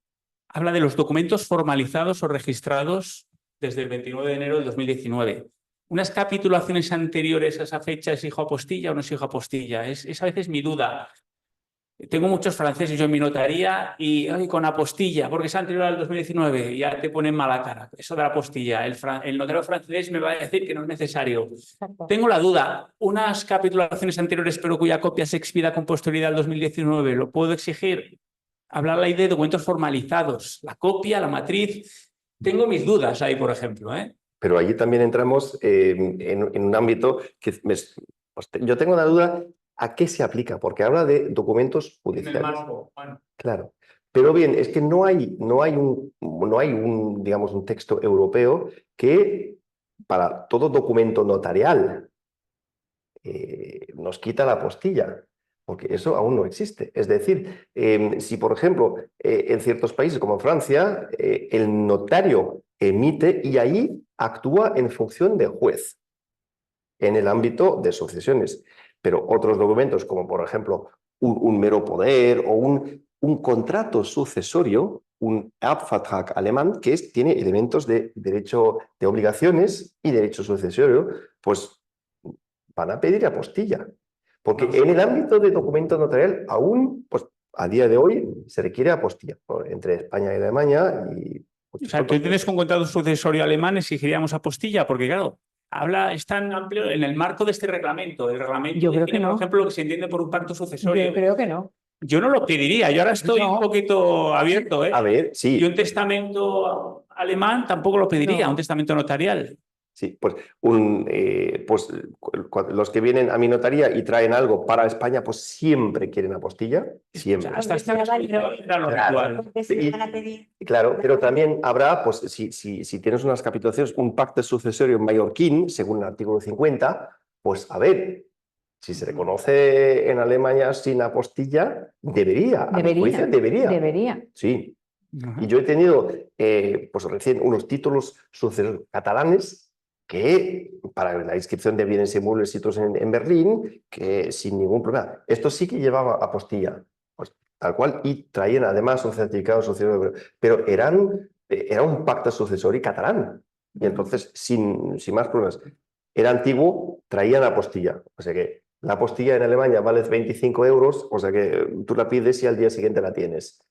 habla de los documentos formalizados o registrados desde el 29 de enero del 2019. Unas capitulaciones anteriores a esa fecha, ¿es hijo apostilla o no es hijo apostilla? Es a veces mi duda. Tengo muchos franceses yo en mi notaría y con apostilla, porque es anterior al 2019, y ya te ponen mala cara. Eso de la apostilla, el notario francés me va a decir que no es necesario. Exacto. Tengo la duda, unas capitulaciones anteriores pero cuya copia se expida con posterioridad al 2019, ¿lo puedo exigir? Hablar ahí de documentos formalizados, la copia, la matriz. Tengo mis dudas ahí, por ejemplo. Pero allí también entramos en un ámbito que yo tengo la duda. ¿A qué se aplica? Porque habla de documentos judiciales. Claro. Pero bien, es que no hay un, digamos, un texto europeo que para todo documento notarial nos quita la apostilla, porque eso aún no existe. Es decir, si por ejemplo en ciertos países como Francia, el notario emite y ahí actúa en función de juez en el ámbito de sucesiones. Pero otros documentos, como por ejemplo un mero poder o un contrato sucesorio, un Erbvertrag alemán, que tiene elementos de derecho de obligaciones y derecho sucesorio, pues van a pedir apostilla. Porque en el ámbito de documento notarial aún, pues a día de hoy, se requiere apostilla entre España y Alemania. O sea, ¿tú entiendes que un contrato sucesorio alemán exigiríamos apostilla? Porque claro, es tan amplio en el marco de este reglamento. El reglamento Yo creo define, que no. por ejemplo, lo que se entiende por un pacto sucesorio. Yo creo que no. Yo no lo pediría, yo ahora estoy No. un poquito abierto, ¿eh? A ver, sí. Y un testamento alemán tampoco lo pediría, No. un testamento notarial. Sí, pues, los que vienen a mi notaría y traen algo para España, pues siempre quieren apostilla, siempre. Hasta esta Pero vale, resolución era lo Claro. habitual. Porque si van a pedir... Claro, pero también habrá, pues si tienes unas capitulaciones, un pacto sucesorio mallorquín, según el artículo 50, pues a ver, si se reconoce en Alemania sin apostilla, debería, a mi juicio, debería. Debería. Sí. Ajá. Y yo he tenido, pues recién, unos títulos sucesorios catalanes que para la inscripción de bienes inmuebles sitios en Berlín, que sin ningún problema. Esto sí que llevaba apostilla, pues, tal cual, y traían además un certificado sucesorio, pero era un pacto sucesorio catalán. Y entonces, sin más problemas. Era antiguo, traían apostilla. O sea que la apostilla en Alemania vale 25 euros, o sea que tú la pides y al día siguiente la tienes.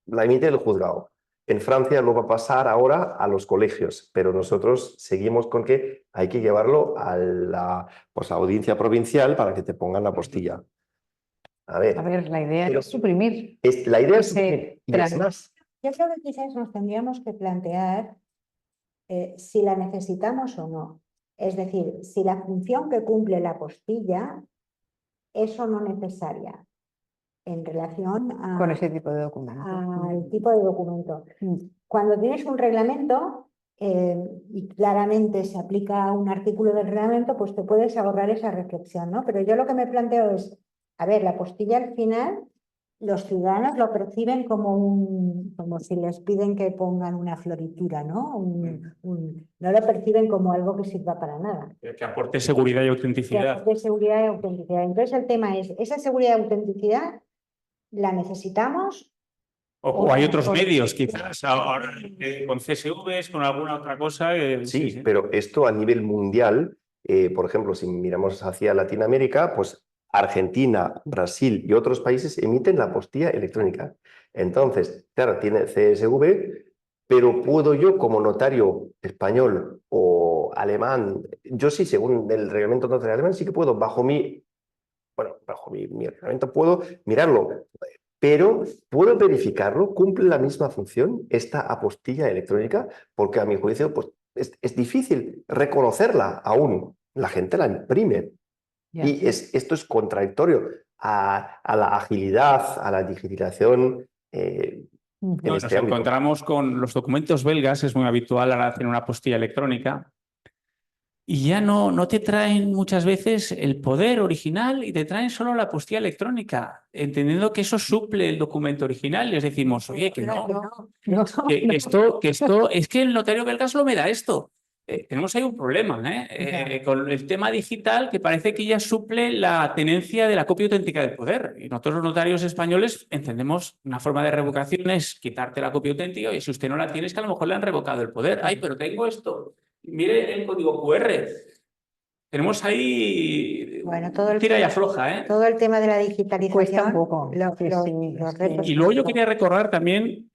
La emite el juzgado. En Francia lo va a pasar ahora a los colegios, pero nosotros seguimos con que hay que llevarlo a la audiencia provincial para que te pongan la apostilla. A ver, la idea pero es suprimir. la idea es ese suprimir. Y es más, Yo creo que quizás nos tendríamos que plantear si la necesitamos o no. Es decir, si la función que cumple la apostilla es o no necesaria en relación con ese tipo de documentos. al tipo de documento. Cuando tienes un reglamento y claramente se aplica un artículo del reglamento, pues te puedes ahorrar esa reflexión, ¿no? Pero yo lo que me planteo es, a ver, la apostilla al final, los ciudadanos lo perciben como si les piden que pongan una floritura, ¿no? No lo perciben como algo que sirva para nada. Que aporte seguridad y autenticidad. De seguridad y autenticidad. Entonces el tema es, ¿esa seguridad y autenticidad la necesitamos? O hay otros medios, quizás, ahora, con CSVs, con alguna otra cosa. sí, pero esto a nivel mundial, por ejemplo, si miramos hacia Latinoamérica, pues Argentina, Brasil y otros países emiten la apostilla electrónica. Entonces, claro, tiene CSV, pero puedo yo como notario español o alemán, yo sí, según el reglamento notario alemán, sí que puedo, bajo mi reglamento puedo mirarlo, pero ¿puedo verificarlo? ¿Cumple la misma función esta apostilla electrónica? Porque a mi juicio pues, es difícil reconocerla aún. La gente la imprime. Ya. Y esto es contradictorio a la agilidad, a la digitalización en Nos este ámbito. encontramos con los documentos belgas, es muy habitual ahora hacer una apostilla electrónica. Y ya no te traen muchas veces el poder original y te traen solo la apostilla electrónica, entendiendo que eso suple el documento original. Y les decimos, oye, que no, que esto, es que el notario belga solo me da esto. Tenemos ahí un problema con el tema digital, que parece que ya suple la tenencia de la copia auténtica del poder. Y nosotros los notarios españoles entendemos una forma de revocación es quitarte la copia auténtica y si usted no la tiene es que a lo mejor le han revocado el poder. Ay, pero tengo esto. Mire el código QR. Tenemos ahí tira y afloja, ¿eh? Todo el tema de la digitalización Cuesta un poco. los retos. Y luego yo quería recordar también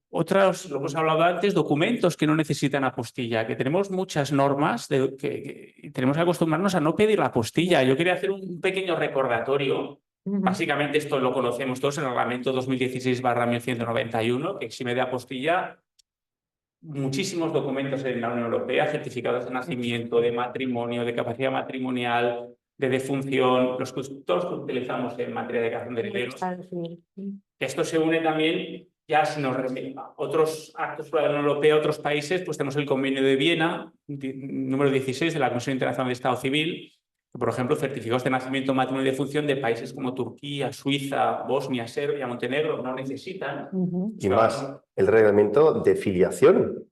otros, lo hemos hablado antes, documentos que no necesitan apostilla, que tenemos muchas normas que tenemos que acostumbrarnos a no pedir la apostilla. Yo quería hacer un pequeño recordatorio. Básicamente esto lo conocemos todos, el reglamento 2016/1191, que exime de apostilla muchísimos documentos en la Unión Europea, certificados de nacimiento, de matrimonio, de capacidad matrimonial, de defunción, todos los que utilizamos en materia de creación de herederos. Esto se une también, ya si nos remite otros actos de la Unión Europea, otros países, pues tenemos el Convenio de Viena, número 16 de la Comisión Internacional de Estado Civil, que, por ejemplo, certificados de nacimiento, matrimonio y defunción de países como Turquía, Suiza, Bosnia, Serbia, Montenegro no necesitan. Y más, el reglamento de filiación,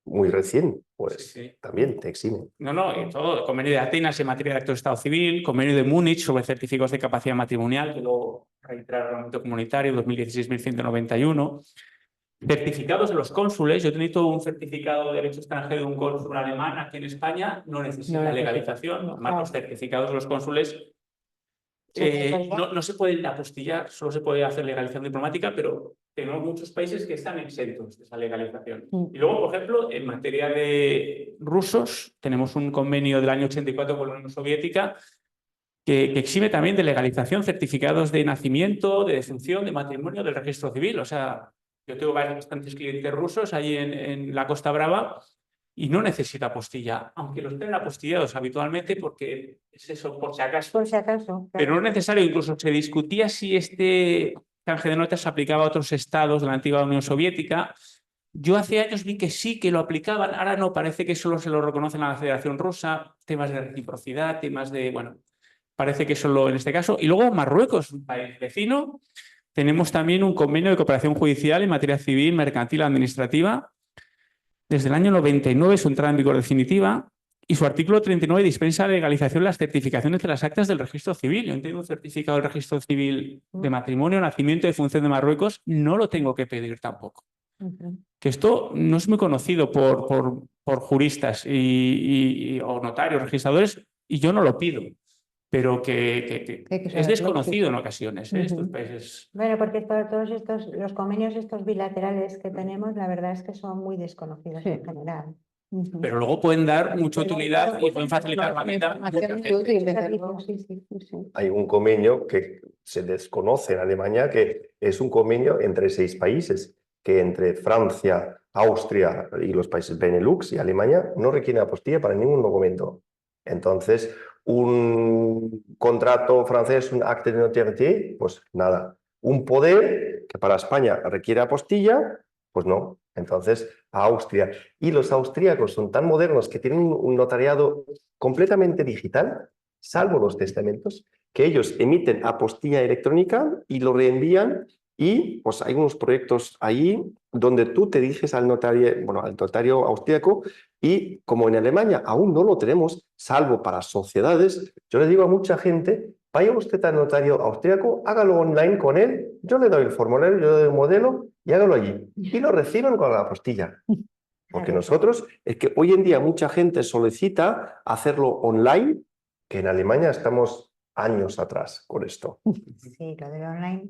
muy recién, pues sí. también te exime. Y todo, el Convenio de Atenas en materia de actos de Estado Civil, Convenio de Múnich sobre certificados de capacidad matrimonial, que luego reitera el reglamento comunitario 2016/1191. Certificados de los cónsules. Yo he tenido un certificado de derecho extranjero de un cónsul alemán aquí en España, no necesita legalización. Además, los certificados de los cónsules no se pueden apostillar, solo se puede hacer legalización diplomática, pero tenemos muchos países que están exentos de esa legalización. Mm. Y luego, por ejemplo, en materia de rusos, tenemos un convenio del año 84 con la Unión Soviética que exime también de legalización certificados de nacimiento, de defunción, de matrimonio, del registro civil. O sea, yo tengo bastantes clientes rusos ahí en la Costa Brava y no necesita apostilla, aunque los tienen apostillados habitualmente porque es eso, por si acaso. Por si acaso. Pero no es necesario, incluso se discutía si este canje de notas se aplicaba a otros estados de la antigua Unión Soviética. Yo hace años vi que sí, que lo aplicaban, ahora no, parece que solo se lo reconocen a la Federación Rusa, temas de reciprocidad, temas de, bueno, parece que solo en este caso. Y luego Marruecos, un país vecino, tenemos también un convenio de cooperación judicial en materia civil, mercantil, administrativa. Desde el año 99 su entrada en vigor definitiva y su artículo 39 dispensa la legalización de las certificaciones de las actas del registro civil. Yo tengo un certificado del registro civil de matrimonio, nacimiento y defunción de Marruecos, no lo tengo que pedir tampoco. Que esto no es muy conocido por juristas o notarios, registradores, y yo no lo pido, pero que es desconocido en ocasiones, estos países. Bueno, porque todos estos, los convenios estos bilaterales que tenemos, la verdad es que son muy desconocidos en general. Pero luego pueden dar mucha utilidad y pueden facilitar la vida. Hay un convenio que se desconoce en Alemania, que es un convenio entre 6 países, que entre Francia, Austria y los países Benelux y Alemania no requieren apostilla para ningún documento. Entonces, un contrato francés, un acte de notoriété, pues nada. Un poder que para España requiere apostilla, pues no. Entonces, a Austria. Y los austríacos son tan modernos que tienen un notariado completamente digital, salvo los testamentos, que ellos emiten apostilla electrónica y lo reenvían. Y pues hay unos proyectos ahí donde tú te diriges al notario, bueno, al notario austríaco, y como en Alemania aún no lo tenemos, salvo para sociedades, yo le digo a mucha gente, vaya usted al notario austríaco, hágalo online con él, yo le doy el formulario, yo le doy el modelo y hágalo allí. Y lo reciben con la apostilla. Porque nosotros, es que hoy en día mucha gente solicita hacerlo online, que en Alemania estamos años atrás con esto. Sí, lo del online.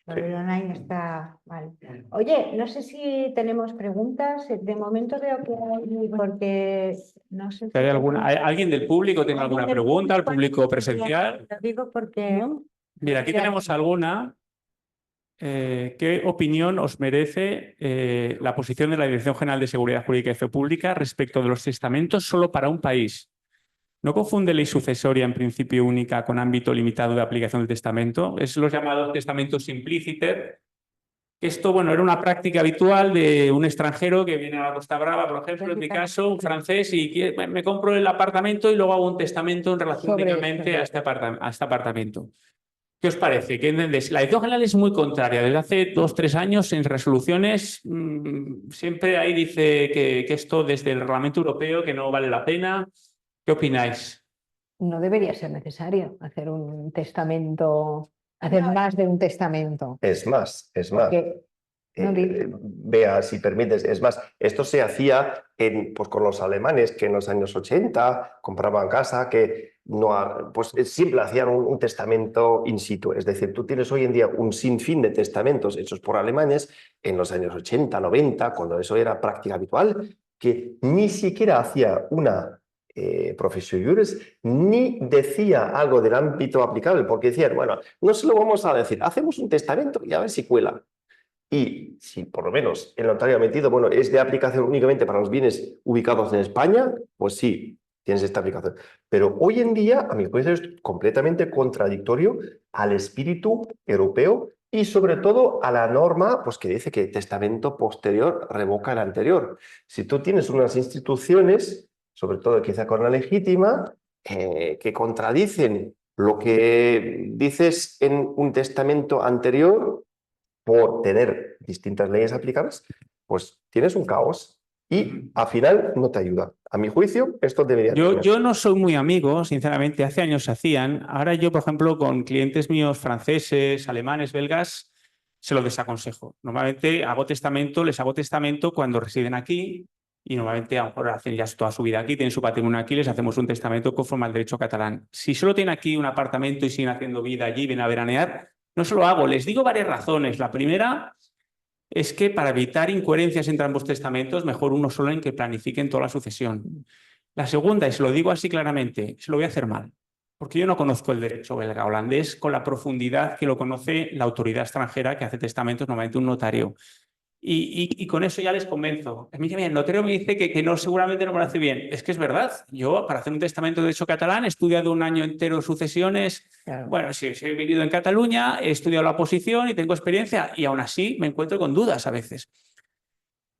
Lo del online está mal. Oye, no sé si tenemos preguntas. De momento veo que hay, porque no sé si ¿Hay alguien del público tiene alguna pregunta? ¿Al público presencial? Lo digo porque... Mira, aquí tenemos alguna. ¿Qué opinión os merece la posición de la Dirección General de Seguridad Jurídica y Fe Pública respecto de los testamentos solo para un país? ¿No confunde ley sucesoria en principio única con ámbito limitado de aplicación del testamento? Es los llamados testamentos impliciter. Esto, bueno, era una práctica habitual de un extranjero que viene a la Costa Brava, por ejemplo, en mi caso, un francés, y me compro el apartamento y luego hago un testamento en relación únicamente a este apartamento. ¿Qué os parece? ¿Qué entendéis? La Dirección General es muy contraria. Desde hace 2 o 3 años en resoluciones siempre ahí dice que esto desde el Reglamento Europeo que no vale la pena. ¿Qué opináis? No debería ser necesario hacer un testamento, hacer más de un testamento. Es más. Porque, Vea, si permites, es más, esto se hacía pues con los alemanes que en los años 80 compraban casa, que no, pues siempre hacían un testamento in situ. Es decir, tú tienes hoy en día un sinfín de testamentos hechos por alemanes en los años 80, 90, cuando eso era práctica habitual, que ni siquiera hacía una profesio iuris, ni decía algo del ámbito aplicable, porque decían, bueno, no se lo vamos a decir, hacemos un testamento y a ver si cuela. Y si por lo menos el notario ha metido, bueno, es de aplicación únicamente para los bienes ubicados en España, pues sí, tienes esta aplicación. Pero hoy en día, a mi juicio, es completamente contradictorio al espíritu europeo y sobre todo a la norma pues, que dice que el testamento posterior revoca el anterior. Si tú tienes unas instituciones, sobre todo quizá con la legítima, que contradicen lo que dices en un testamento anterior, por tener distintas leyes aplicables, pues tienes un caos y al final no te ayuda. A mi juicio, esto debería... Yo no soy muy amigo, sinceramente, hace años se hacían. Ahora yo, por ejemplo, con clientes míos franceses, alemanes, belgas, se lo desaconsejo. Normalmente les hago testamento cuando residen aquí y normalmente a lo mejor hacen ya toda su vida aquí, tienen su patrimonio aquí, les hacemos un testamento conforme al derecho catalán. Si solo tienen aquí un apartamento y siguen haciendo vida allí, vienen a veranear, no se lo hago. Les digo varias razones. La primera es que para evitar incoherencias entre ambos testamentos, mejor uno solo en que planifiquen toda la sucesión. La segunda, y se lo digo así claramente, se lo voy a hacer mal, porque yo no conozco el derecho belga holandés con la profundidad que lo conoce la autoridad extranjera que hace testamentos, normalmente un notario. Y con eso ya les convenzo. A mí el notario me dice que no, seguramente no me lo hace bien. Es que es verdad. Yo, para hacer un testamento de derecho catalán, he estudiado un año entero sucesiones. Claro. Bueno, sí, he vivido en Cataluña, he estudiado la oposición y tengo experiencia, y aún así me encuentro con dudas a veces.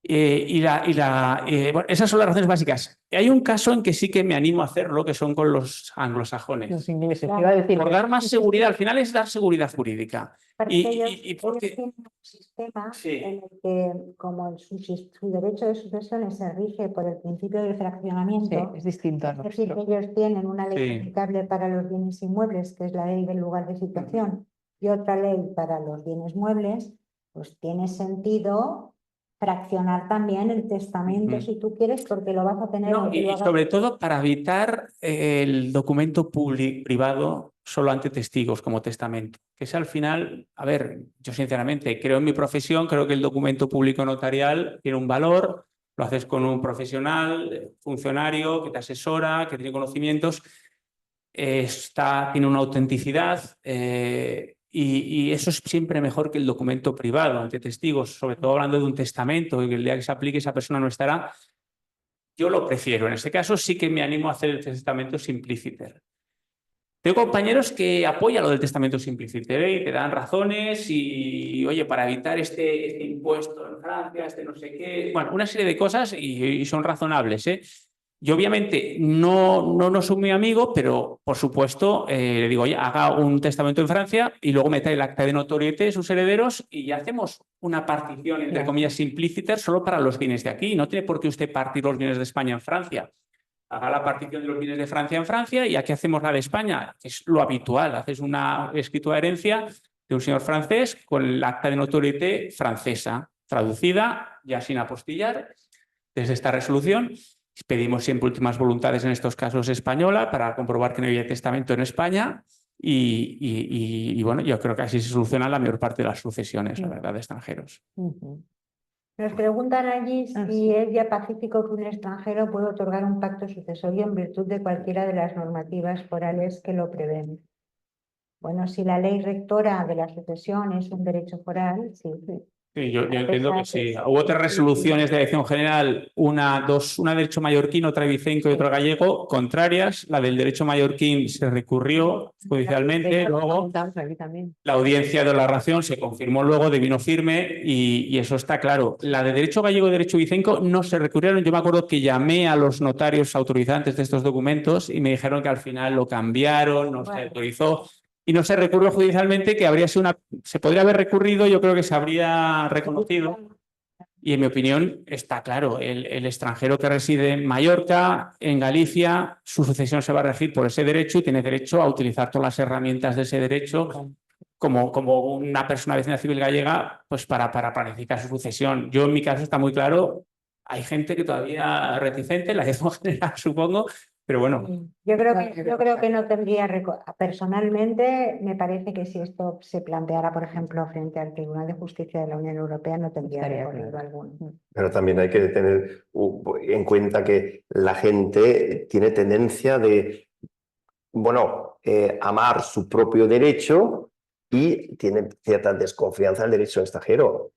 Bueno, esas son las razones básicas. Hay un caso en que sí que me animo a hacerlo, que son con los anglosajones. Los ingleses. Claro. Iba a decir, Por dar más seguridad, al final es dar seguridad jurídica. Porque ellos Porque- tienen un sistema Sí. en el que, como su derecho de sucesiones se rige por el principio del sí, fraccionamiento, es distinto a es decir, que nuestro. ellos tienen una ley Sí. aplicable para los bienes inmuebles, que es la ley del lugar de situación, y otra ley para los bienes muebles, pues tiene sentido fraccionar también el testamento, Ujú. si tú quieres, porque lo vas a tener No, aunque lo y hagas. sobre todo para evitar el documento privado solo ante testigos como testamento. Que es al final, a ver, yo sinceramente creo en mi profesión, creo que el documento público notarial tiene un valor, lo haces con un profesional, funcionario, que te asesora, que tiene conocimientos, tiene una autenticidad y eso es siempre mejor que el documento privado ante testigos, sobre todo hablando de un testamento, y que el día que se aplique esa persona no estará. Yo lo prefiero. En este caso sí que me animo a hacer el testamento simpliciter. Tengo compañeros que apoyan lo del testamento simpliciter y te dan razones y, oye, para evitar este impuesto en Francia, este no sé qué, bueno, una serie de cosas y son razonables, ¿eh? Yo obviamente no soy muy amigo, pero por supuesto le digo, oye, haga un testamento en Francia y luego meta el acta de notoriete de sus herederos y ya hacemos una partición, entre Claro. comillas, simpliciter solo para los bienes de aquí. No tiene por qué usted partir los bienes de España en Francia. Haga la partición de los bienes de Francia en Francia y aquí hacemos la de España, que es lo habitual. Haces una escritura de herencia de un señor francés con el acta de notoriete francesa, traducida, ya sin apostillar, desde esta resolución. Pedimos siempre últimas voluntades, en estos casos española, para comprobar que no había testamento en España. Y bueno, yo creo que así se soluciona la mayor parte de las sucesiones, la verdad, de extranjeros. Ujú. Nos preguntan allí Ah, si sí. es ya pacífico que un extranjero puede otorgar un pacto sucesorio en virtud de cualquiera de las normativas forales que lo prevén. Bueno, si la ley rectora de la sucesión es un derecho foral, sí. Sí, yo A entiendo que pesar sí. de- Hubo otras resoluciones de elección general, una de derecho mallorquín, otra de Vicenco y otra gallego, contrarias. La del derecho mallorquín se recurrió judicialmente, luego Comentamos aquí también. la audiencia de la razón se confirmó luego de vino firme y eso está claro. La de derecho gallego y derecho vicenco no se recurrieron. Yo me acuerdo que llamé a los notarios autorizantes de estos documentos y me dijeron que al final lo cambiaron, no se Bueno. autorizó y no se recurrió judicialmente, que se podría haber recurrido, yo creo que se habría reconocido. Y en mi opinión está claro, el extranjero que reside en Mallorca, en Galicia, su sucesión se va a regir por ese derecho y tiene derecho a utilizar todas las herramientas de ese derecho como una persona vecina civil gallega, pues para planificar su sucesión. Yo en mi caso está muy claro, hay gente que todavía reticente, la elección general supongo, pero bueno. Yo creo que no tendría, personalmente me parece que si esto se planteara, por ejemplo, frente al Tribunal de Justicia de la Unión Europea, no tendría Estaría recorrido claro. alguno. Pero también hay que tener en cuenta que la gente tiene tendencia de, bueno, amar su propio derecho y tiene cierta desconfianza del derecho extranjero.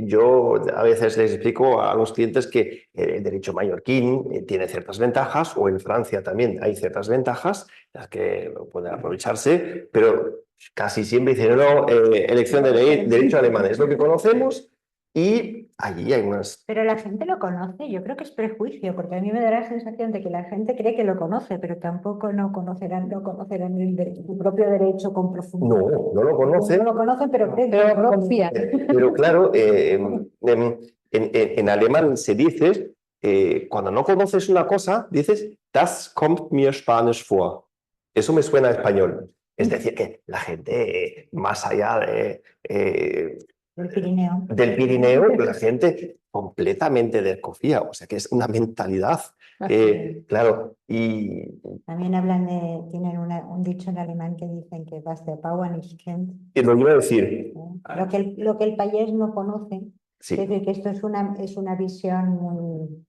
Yo a veces les explico a los clientes que el derecho mallorquín tiene ciertas ventajas, o en Francia también hay ciertas ventajas, las que pueden aprovecharse, pero casi siempre dicen, no, elección de ley, derecho alemán, es lo que conocemos. Y allí hay unas... Pero la gente lo conoce, yo creo que es prejuicio, porque a mí me da la sensación de que la gente cree que lo conoce, pero tampoco no conocerán su propio derecho con profundidad. No lo conocen. No lo conocen, pero creen que lo Pero conocen. confía. Pero claro, en alemán se dice, cuando no conoces una cosa, dices, das kommt mir Spanisch vor. Eso me suena a español. Es decir, que la gente más allá Del Pirineo. la gente completamente desconfía. O sea que es una mentalidad. Claro, y También tienen un dicho en alemán que dicen que was der Bauer nicht kennt. lo iba a decir, Lo que el payés no conoce, Sí, Es decir, que esto es una visión muy...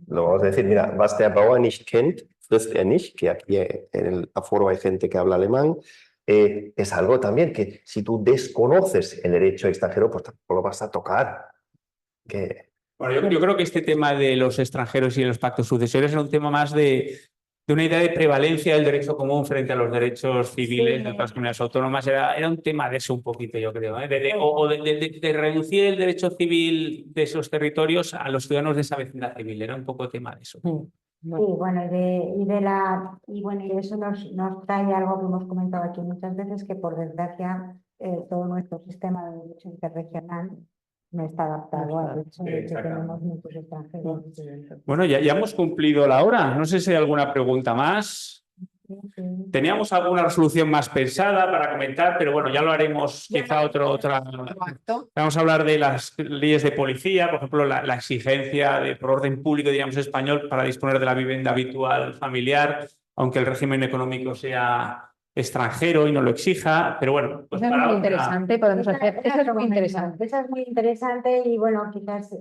lo vamos a decir, mira, was der Bauer nicht kennt, frisst er nicht, que aquí en el aforo hay gente que habla alemán. Es algo también que si tú desconoces el derecho extranjero, pues tampoco lo vas a tocar. Que, Bueno, yo creo que este tema de los extranjeros y los pactos sucesorios era un tema más de una idea de prevalencia del derecho común frente a los derechos civiles Sí. de otras comunidades autónomas. Era un tema de eso un poquito, yo creo, ¿eh? De reducir el derecho civil de esos territorios a los ciudadanos de esa vecindad civil. Era un poco tema de eso. Sí, bueno, y eso nos trae algo que hemos comentado aquí muchas veces, que por desgracia todo nuestro sistema de derecho interregional no está adaptado al hecho de que Exactamente. tenemos muchos extranjeros. Bueno, ya hemos cumplido la hora. No sé si hay alguna pregunta más. Teníamos alguna resolución más pensada para comentar, pero bueno, ya lo haremos quizá otra. Vamos a hablar de las leyes de policía, por ejemplo, la exigencia por orden público, diríamos español, para disponer de la vivienda habitual familiar, aunque el régimen económico sea extranjero y no lo exija, pero bueno, pues Eso es para muy otra- interesante, podemos hacer. Eso es muy interesante. Esa es muy interesante y bueno, quizás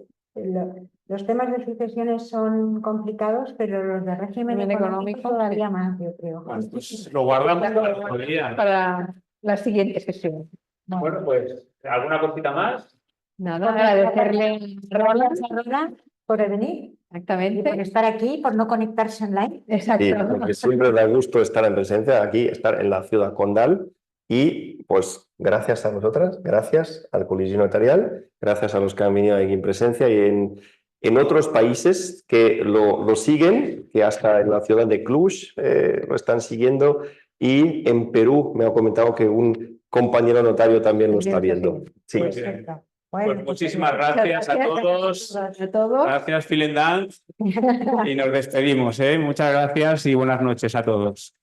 los temas de sucesiones son complicados, pero los de régimen Régimen económico económico, todavía más, yo creo. Bueno, pues lo guardamos para otro día. Para la siguiente sesión. Bueno, pues, ¿alguna cosita más? Nada, agradecerle a Roland, Roland, por venir y por exactamente. estar aquí, por no conectarse online. sí, Exacto. porque siempre da gusto estar en presencia aquí, estar en la ciudad condal. Y pues gracias a vosotras, gracias al Colegio Notarial, gracias a los que han venido aquí en presencia y en otros países que lo siguen, que hasta en la ciudad de Cluj lo están siguiendo, y en Perú me ha comentado que un compañero notario también lo está viendo. Sí. Muy bien. Perfecto. Pues Bueno, muchísimas gracias a todos. A todos. Gracias, vielen Dank. Y nos despedimos, ¿eh? Muchas gracias y buenas noches a todos.